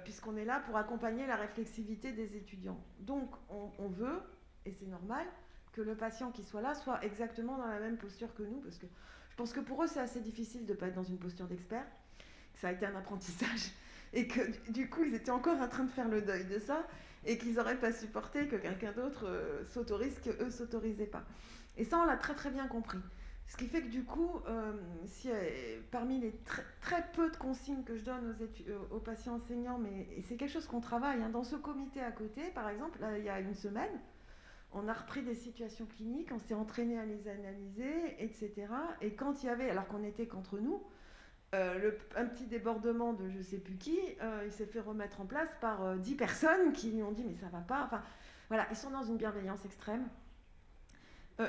C: puisqu'on est là pour accompagner la réflexivité des étudiants. Donc, on veut, et c'est normal, que le patient qui soit là soit exactement dans la même posture que nous, parce que je pense que pour eux, c'est assez difficile de ne pas être dans une posture d'expert. Ça a été un apprentissage, et que du coup, ils étaient encore en train de faire le deuil de ça, et qu'ils n'auraient pas supporté que quelqu'un d'autre s'autorise, qu'eux ne s'autorisaient pas. Et ça, on l'a très très bien compris. Ce qui fait que du coup, parmi les très peu de consignes que je donne aux patients enseignants, mais c'est quelque chose qu'on travaille, hein, dans ce comité à côté, par exemple, là, il y a une semaine, on a repris des situations cliniques, on s'est entraîné à les analyser, etc. Et quand il y avait, alors qu'on était qu'entre nous, un petit débordement de je sais plus qui, il s'est fait remettre en place par 10 personnes qui lui ont dit mais ça va pas. Enfin, voilà, ils sont dans une bienveillance extrême.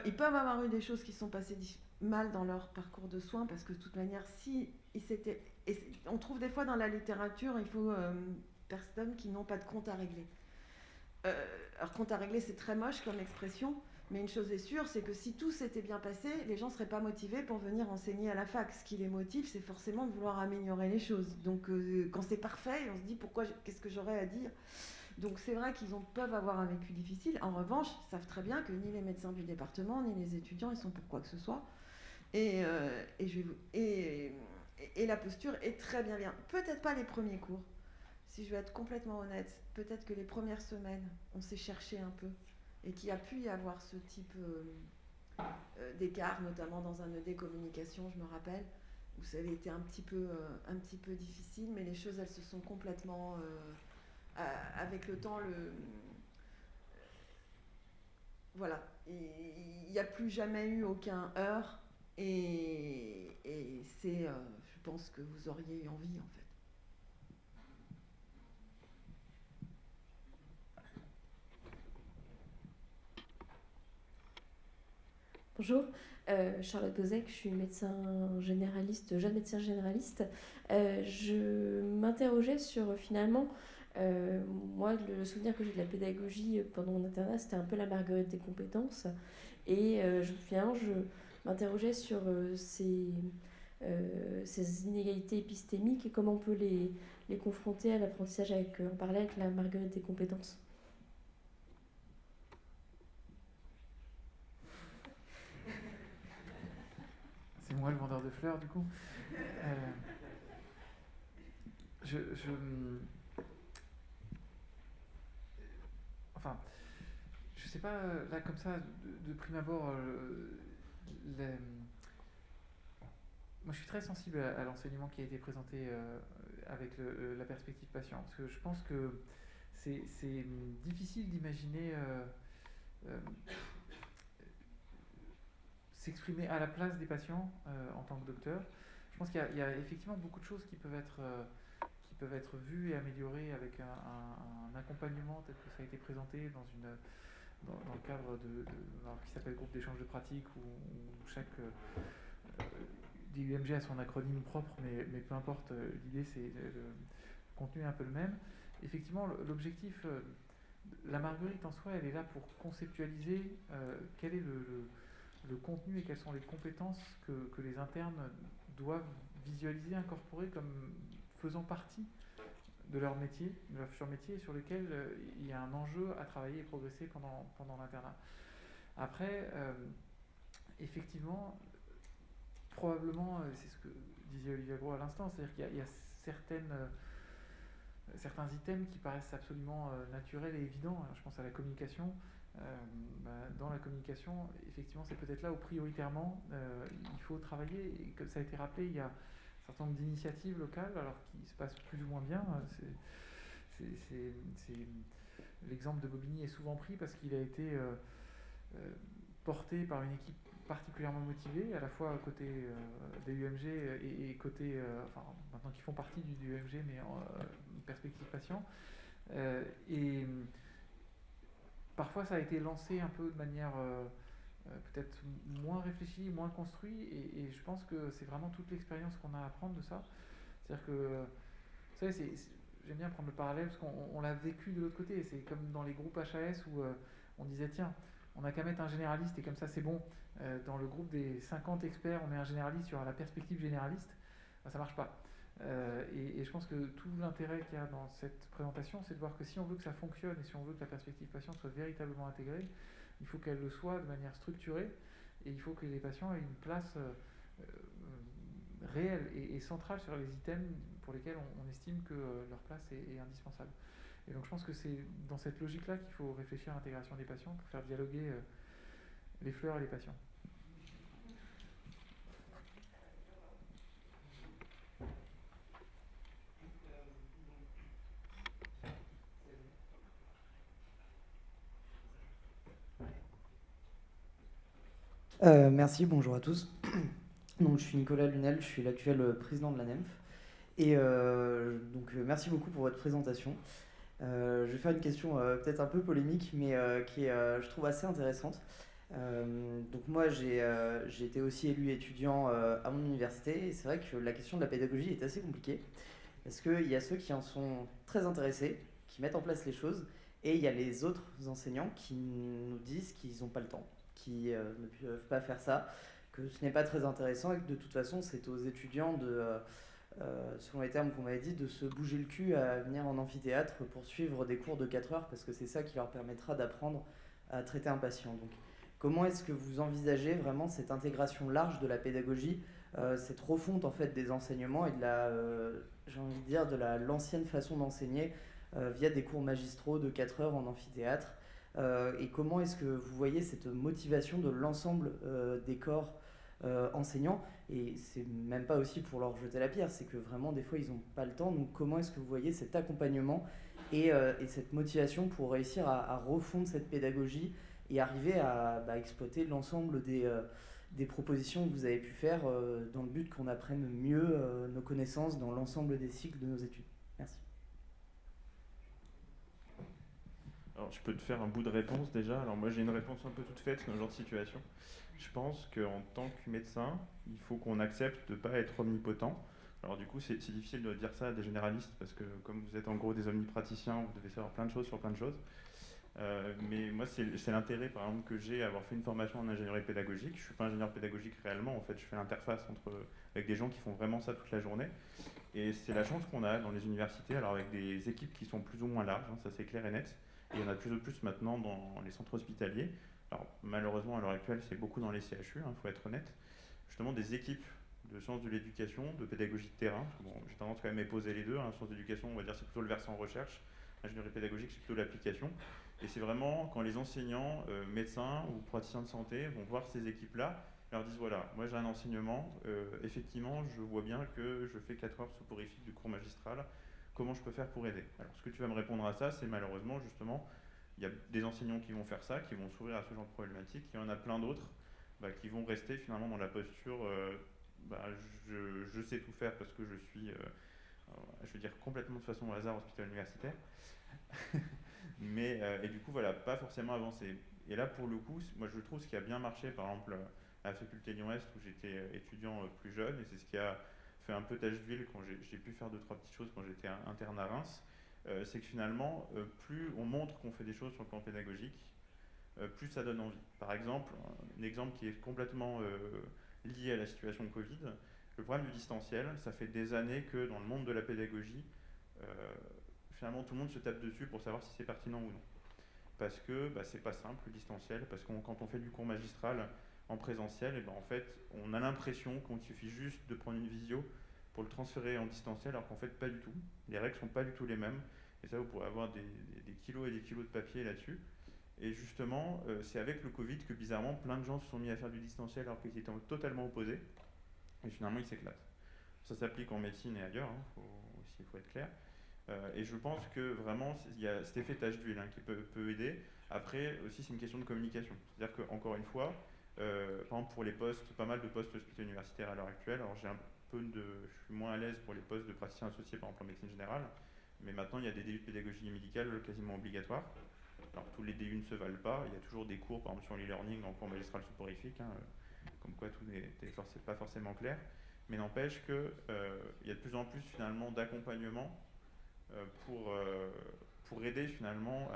C: Ils peuvent avoir eu des choses qui sont passées mal dans leur parcours de soins parce que de toute manière, on trouve des fois dans la littérature, il faut personnes qui n'ont pas de compte à régler. Alors compte à régler, c'est très moche comme expression, mais une chose est sûre, c'est que si tout s'était bien passé, les gens ne seraient pas motivés pour venir enseigner à la fac. Ce qui les motive, c'est forcément de vouloir améliorer les choses. Donc quand c'est parfait, on se dit qu'est-ce que j'aurais à dire. Donc c'est vrai qu'ils peuvent avoir un vécu difficile. En revanche, ils savent très bien que ni les médecins du département, ni les étudiants, ils sont pour quoi que ce soit. Et la posture est très bien. Peut-être pas les premiers cours. Si je vais être complètement honnête, peut-être que les premières semaines, on s'est cherché un peu. Et qu'il y a pu y avoir ce type d'écart, notamment dans un ED communication, je me rappelle, où ça avait été un petit peu difficile, mais les choses, elles se sont complètement... avec le temps, voilà, il n'y a plus jamais eu aucun heurt, et c'est, je pense que vous auriez eu envie, en fait.
F: Bonjour, Charlotte Bozek, je suis médecin généraliste, jeune médecin généraliste. Je m'interrogeais sur finalement, moi le souvenir que j'ai de la pédagogie pendant mon internat, c'était un peu la Marguerite des compétences. Et finalement, je m'interrogeais sur ces inégalités épistémiques et comment on peut les confronter à l'apprentissage en parallèle avec la Marguerite des compétences.
B: C'est moi le vendeur de fleurs, du coup. Enfin, je sais pas, là, comme ça, de prime abord, moi, je suis très sensible à l'enseignement qui a été présenté avec la perspective patient. Parce que je pense que c'est difficile d'imaginer... s'exprimer à la place des patients en tant que docteur. Je pense qu'il y a effectivement beaucoup de choses qui peuvent être vues et améliorées avec un accompagnement tel que ça a été présenté dans le cadre qui s'appelle groupe d'échange de pratiques, où chaque DUMG a son acronyme propre, mais peu importe, l'idée c'est le contenu est un peu le même. Effectivement, l'objectif, la Marguerite en soi, elle est là pour conceptualiser quel est le contenu et quelles sont les compétences que les internes doivent visualiser, incorporer comme faisant partie de leur métier, de leur futur métier, sur lequel il y a un enjeu à travailler et progresser pendant l'internat. Après, effectivement, probablement, c'est ce que disait Olivier Gros à l'instant, c'est-à-dire qu'il y a certains items qui paraissent absolument naturels et évidents. Alors, je pense à la communication. Dans la communication, effectivement, c'est peut-être là où prioritairement il faut travailler. Et comme ça a été rappelé, il y a un certain nombre d'initiatives locales, alors qui se passent plus ou moins bien. L'exemple de Bobigny est souvent pris parce qu'il a été porté par une équipe particulièrement motivés, à la fois côté des UMG et côté, maintenant qui font partie du UMG, mais en perspective patient. Et parfois, ça a été lancé un peu de manière peut-être moins réfléchie, moins construite, et je pense que c'est vraiment toute l'expérience qu'on a à apprendre de ça. C'est-à-dire que, vous savez, j'aime bien prendre le parallèle parce qu'on l'a vécu de l'autre côté. C'est comme dans les groupes HAS où on disait, tiens, on n'a qu'à mettre un généraliste et comme ça c'est bon. Dans le groupe des 50 experts, on met un généraliste sur la perspective généraliste. Ça marche pas. Et je pense que tout l'intérêt qu'il y a dans cette présentation, c'est de voir que si on veut que ça fonctionne et si on veut que la perspective patient soit véritablement intégrée, il faut qu'elle le soit de manière structurée et il faut que les patients aient une place réelle et centrale sur les items pour lesquels on estime que leur place est indispensable. Et donc je pense que c'est dans cette logique-là qu'il faut réfléchir à l'intégration des patients pour faire dialoguer les fleurs et les patients.
G: Merci, bonjour à tous. Donc, je suis Nicolas Lunel, je suis l'actuel président de la NEMF. Et merci beaucoup pour votre présentation. Je vais faire une question peut-être un peu polémique, mais qui est, je trouve, assez intéressante. Donc moi, j'ai été aussi élu étudiant à mon université, et c'est vrai que la question de la pédagogie est assez compliquée, parce qu'il y a ceux qui en sont très intéressés, qui mettent en place les choses, et il y a les autres enseignants qui nous disent qu'ils n'ont pas le temps, qui ne peuvent pas faire ça, que ce n'est pas très intéressant, et que de toute façon, c'est aux étudiants de... selon les termes qu'on m'avait dit, de se bouger le cul à venir en amphithéâtre pour suivre des cours de 4 heures, parce que c'est ça qui leur permettra d'apprendre à traiter un patient. Donc, comment est-ce que vous envisagez vraiment cette intégration large de la pédagogie, cette refonte en fait des enseignements et de la, j'ai envie de dire, de l'ancienne façon d'enseigner via des cours magistraux de 4 heures en amphithéâtre, et comment est-ce que vous voyez cette motivation de l'ensemble des corps enseignants, et c'est même pas aussi pour leur jeter la pierre, c'est que vraiment des fois ils n'ont pas le temps, donc comment est-ce que vous voyez cet accompagnement et cette motivation pour réussir à refondre cette pédagogie et arriver à exploiter l'ensemble des propositions que vous avez pu faire dans le but qu'on apprenne mieux nos connaissances dans l'ensemble des cycles de nos études. Merci.
D: Alors, je peux te faire un bout de réponse déjà. Alors moi j'ai une réponse un peu toute faite dans ce genre de situation. Je pense qu'en tant que médecin, il faut qu'on accepte de ne pas être omnipotent. Alors du coup, c'est difficile de dire ça à des généralistes, parce que comme vous êtes en gros des omnipraticiens, vous devez savoir plein de choses sur plein de choses. Mais moi, c'est l'intérêt, par exemple, que j'ai à avoir fait une formation en ingénierie pédagogique. Je ne suis pas ingénieur pédagogique réellement, en fait, je fais l'interface avec des gens qui font vraiment ça toute la journée. Et c'est la chance qu'on a dans les universités, alors avec des équipes qui sont plus ou moins larges, ça c'est clair et net. Et il y en a de plus en plus maintenant dans les centres hospitaliers. Alors malheureusement à l'heure actuelle c'est beaucoup dans les CHU, faut être honnête. Justement des équipes de sciences de l'éducation, de pédagogie de terrain. Bon, j'ai tendance quand même à poser les deux. Sciences d'éducation, on va dire c'est plutôt le versant recherche. Ingénierie pédagogique c'est plutôt l'application. Et c'est vraiment quand les enseignants, médecins ou praticiens de santé vont voir ces équipes-là, leur disent voilà, moi j'ai un enseignement, effectivement je vois bien que je fais 4 heures soporifiques du cours magistral, comment je peux faire pour aider? Alors ce que tu vas me répondre à ça, c'est malheureusement justement, il y a des enseignants qui vont faire ça, qui vont s'ouvrir à ce genre de problématiques, il y en a plein d'autres qui vont rester finalement dans la posture je sais tout faire parce que je suis, je veux dire complètement de façon au hasard hôpital universitaire, mais et du coup voilà, pas forcément avancer. Et là pour le coup, moi je trouve ce qui a bien marché par exemple à la faculté Lyon-Est où j'étais étudiant plus jeune, et c'est ce qui a fait un peu tache d'huile quand j'ai pu faire 2-3 petites choses quand j'étais interne à Reims, c'est que finalement, plus on montre qu'on fait des choses sur le plan pédagogique, plus ça donne envie. Par exemple, un exemple qui est complètement lié à la situation Covid, le problème du distanciel, ça fait des années que dans le monde de la pédagogie,
H: finalement tout le monde se tape dessus pour savoir si c'est pertinent ou non. Parce que c'est pas simple le distanciel, parce que quand on fait du cours magistral en présentiel, et en fait on a l'impression qu'il suffit juste de prendre une visio pour le transférer en distanciel, alors qu'en fait pas du tout. Les règles sont pas du tout les mêmes, et ça vous pourrez avoir des kilos et des kilos de papier là-dessus. Et justement, c'est avec le Covid que bizarrement plein de gens se sont mis à faire du distanciel alors qu'ils étaient totalement opposés, et finalement ils s'éclatent. Ça s'applique en médecine et ailleurs, il faut être clair. Et je pense que vraiment, il y a cet effet tache d'huile qui peut aider. Après, aussi, c'est une question de communication. C'est-à-dire qu'encore une fois, par exemple, pour les postes, pas mal de postes hospitaliers universitaires à l'heure actuelle, alors je suis moins à l'aise pour les postes de praticiens associés, par exemple en médecine générale, mais maintenant, il y a des DU de pédagogie médicale quasiment obligatoires. Alors, tous les DU ne se valent pas. Il y a toujours des cours, par exemple, sur l'e-learning en cours magistral soporifique, comme quoi tout n'est pas forcément clair. Mais n'empêche qu'il y a de plus en plus, finalement, d'accompagnement pour aider finalement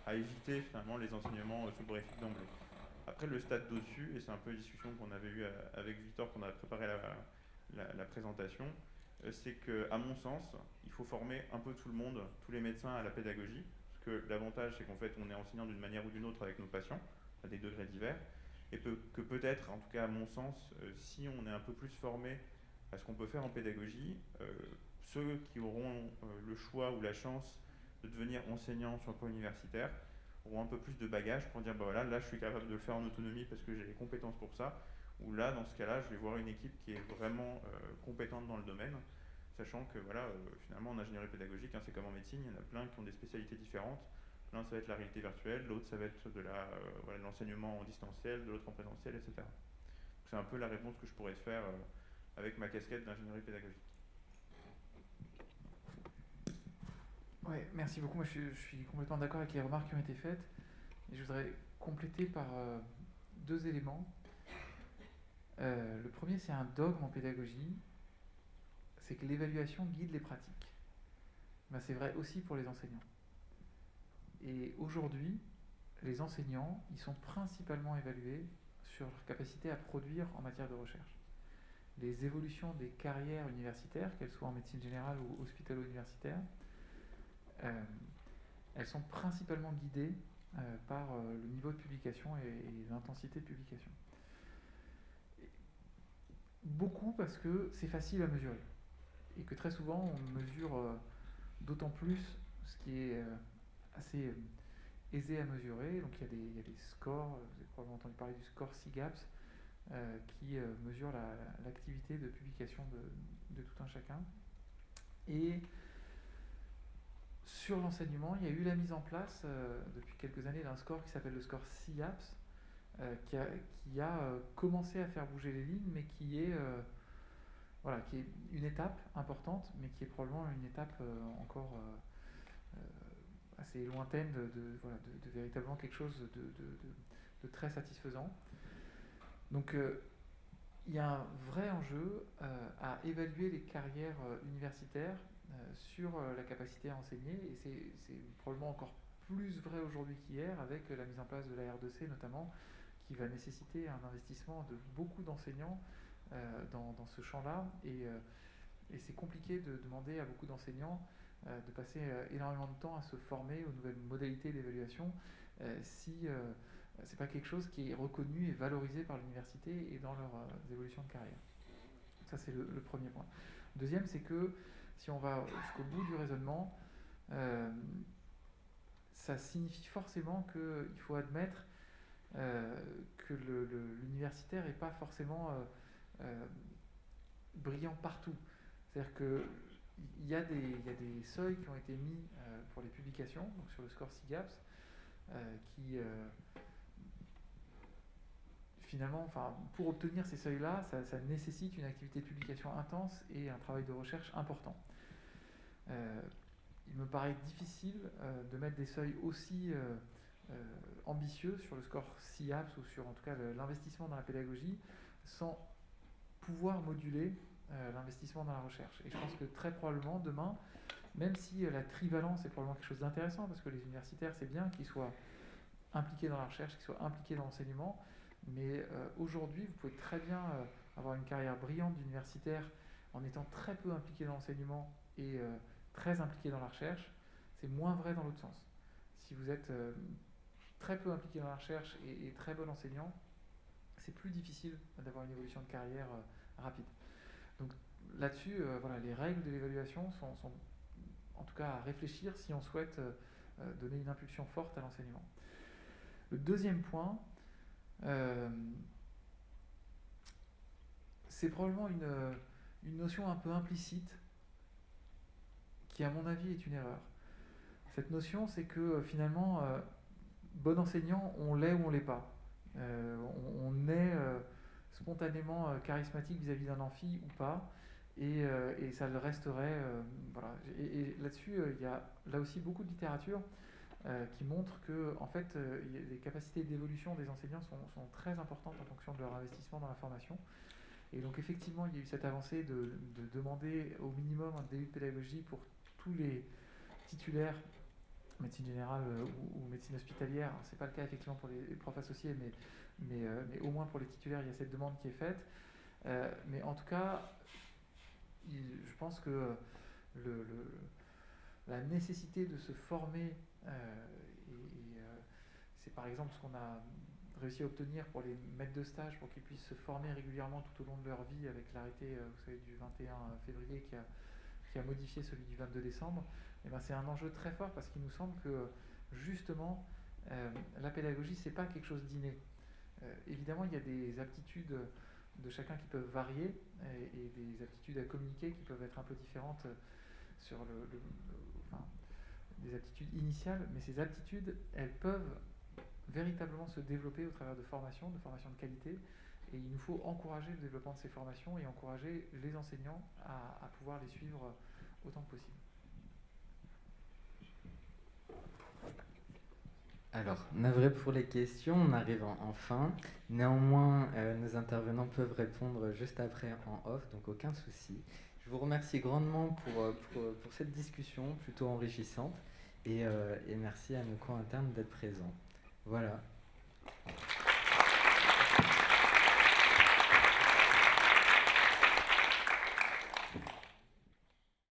H: à éviter finalement les enseignements soporifiques d'emblée. Après le stade d'au-dessus, et c'est un peu une discussion qu'on avait eue avec Victor quand on a préparé la présentation, c'est qu'à mon sens, il faut former un peu tout le monde, tous les médecins à la pédagogie, parce que l'avantage c'est qu'en fait on est enseignant d'une manière ou d'une autre avec nos patients, à des degrés divers, et que peut-être, en tout cas à mon sens, si on est un peu plus formé à ce qu'on peut faire en pédagogie, ceux qui auront le choix ou la chance de devenir enseignants sur le plan universitaire auront un peu plus de bagage pour dire voilà, là je suis capable de le faire en autonomie parce que j'ai les compétences pour ça, ou là dans ce cas-là je vais voir une équipe qui est vraiment compétente dans le domaine, sachant que finalement en ingénierie pédagogique, c'est comme en médecine, il y en a plein qui ont des spécialités différentes. L'un ça va être la réalité virtuelle, l'autre ça va être de l'enseignement en distanciel, de l'autre en présentiel, etc. Donc, c'est un peu la réponse que je pourrais faire avec ma casquette d'ingénierie pédagogique.
B: Ouais, merci beaucoup. Moi, je suis complètement d'accord avec les remarques qui ont été faites. Et je voudrais compléter par deux éléments. Le premier, c'est un dogme en pédagogie, c'est que l'évaluation guide les pratiques. C'est vrai aussi pour les enseignants. Et aujourd'hui, les enseignants, ils sont principalement évalués sur leur capacité à produire en matière de recherche. Les évolutions des carrières universitaires, qu'elles soient en médecine générale ou hospitalo-universitaire, elles sont principalement guidées par le niveau de publication et l'intensité de publication. Beaucoup parce que c'est facile à mesurer et que très souvent on mesure d'autant plus ce qui est assez aisé à mesurer. Donc il y a des scores, vous avez probablement entendu parler du score SIGAPS qui mesure l'activité de publication de tout un chacun. Et sur l'enseignement, il y a eu la mise en place depuis quelques années d'un score qui s'appelle le score SIAPS, qui a commencé à faire bouger les lignes, mais qui est une étape importante, mais qui est probablement une étape encore assez lointaine de véritablement quelque chose de très satisfaisant. Donc il y a un vrai enjeu à évaluer les carrières universitaires sur la capacité à enseigner, et c'est probablement encore plus vrai aujourd'hui qu'hier avec la mise en place de la R2C notamment, qui va nécessiter un investissement de beaucoup d'enseignants dans ce champ-là, et c'est compliqué de demander à beaucoup d'enseignants de passer énormément de temps à se former aux nouvelles modalités d'évaluation si c'est pas quelque chose qui est reconnu et valorisé par l'université et dans leurs évolutions de carrière. Ça, c'est le premier point. Deuxième, c'est que si on va jusqu'au bout du raisonnement, ça signifie forcément qu'il faut admettre que l'universitaire n'est pas forcément brillant partout. C'est-à-dire qu'il y a des seuils qui ont été mis pour les publications, donc sur le score SIGAPS, qui finalement, pour obtenir ces seuils-là, ça nécessite une activité de publication intense et un travail de recherche important. Il me paraît difficile de mettre des seuils aussi ambitieux sur le score SIAPS ou sur en tout cas l'investissement dans la pédagogie sans pouvoir moduler l'investissement dans la recherche. Et je pense que très probablement demain, même si la trivalence est probablement quelque chose d'intéressant, parce que les universitaires, c'est bien qu'ils soient impliqués dans la recherche, qu'ils soient impliqués dans l'enseignement, mais aujourd'hui, vous pouvez très bien avoir une carrière brillante d'universitaire en étant très peu impliqué dans l'enseignement et très impliqués dans la recherche, c'est moins vrai dans l'autre sens. Si vous êtes très peu impliqué dans la recherche et très bon enseignant, c'est plus difficile d'avoir une évolution de carrière rapide. Donc là-dessus, voilà, les règles de l'évaluation sont en tout cas à réfléchir si on souhaite donner une impulsion forte à l'enseignement. Le deuxième point, c'est probablement une notion un peu implicite qui, à mon avis, est une erreur. Cette notion, c'est que finalement, bon enseignant, on l'est ou on l'est pas. On est spontanément charismatique vis-à-vis d'un amphi ou pas, et ça le resterait. Voilà. Et là-dessus, il y a là aussi beaucoup de littérature qui montre que en fait, les capacités d'évolution des enseignants sont très importantes en fonction de leur investissement dans la formation. Et donc effectivement, il y a eu cette avancée de demander au minimum un DU de pédagogie pour tous les titulaires, médecine générale ou médecine hospitalière. Ce n'est pas le cas effectivement pour les profs associés, mais au moins pour les titulaires, il y a cette demande qui est faite. Mais en tout cas, je pense que la nécessité de se former, c'est par exemple ce qu'on a réussi à obtenir pour les maîtres de stage, pour qu'ils puissent se former régulièrement tout au long de leur vie, avec l'arrêté vous savez, du 21 février qui a modifié celui du 22 décembre, et ben c'est un enjeu très fort parce qu'il nous semble que justement la pédagogie c'est pas quelque chose d'inné. Évidemment il y a des aptitudes de chacun qui peuvent varier et des aptitudes à communiquer qui peuvent être un peu différentes sur enfin, des aptitudes initiales, mais ces aptitudes elles peuvent véritablement se développer au travers de formations de qualité, et il nous faut encourager le développement de ces formations et encourager les enseignants à pouvoir les suivre autant que possible.
A: Alors, navré pour les questions, on arrive en fin. Néanmoins, nos intervenants peuvent répondre juste après en off, donc aucun souci. Je vous remercie grandement pour cette discussion plutôt enrichissante et merci à nos co-internes d'être présents. Voilà.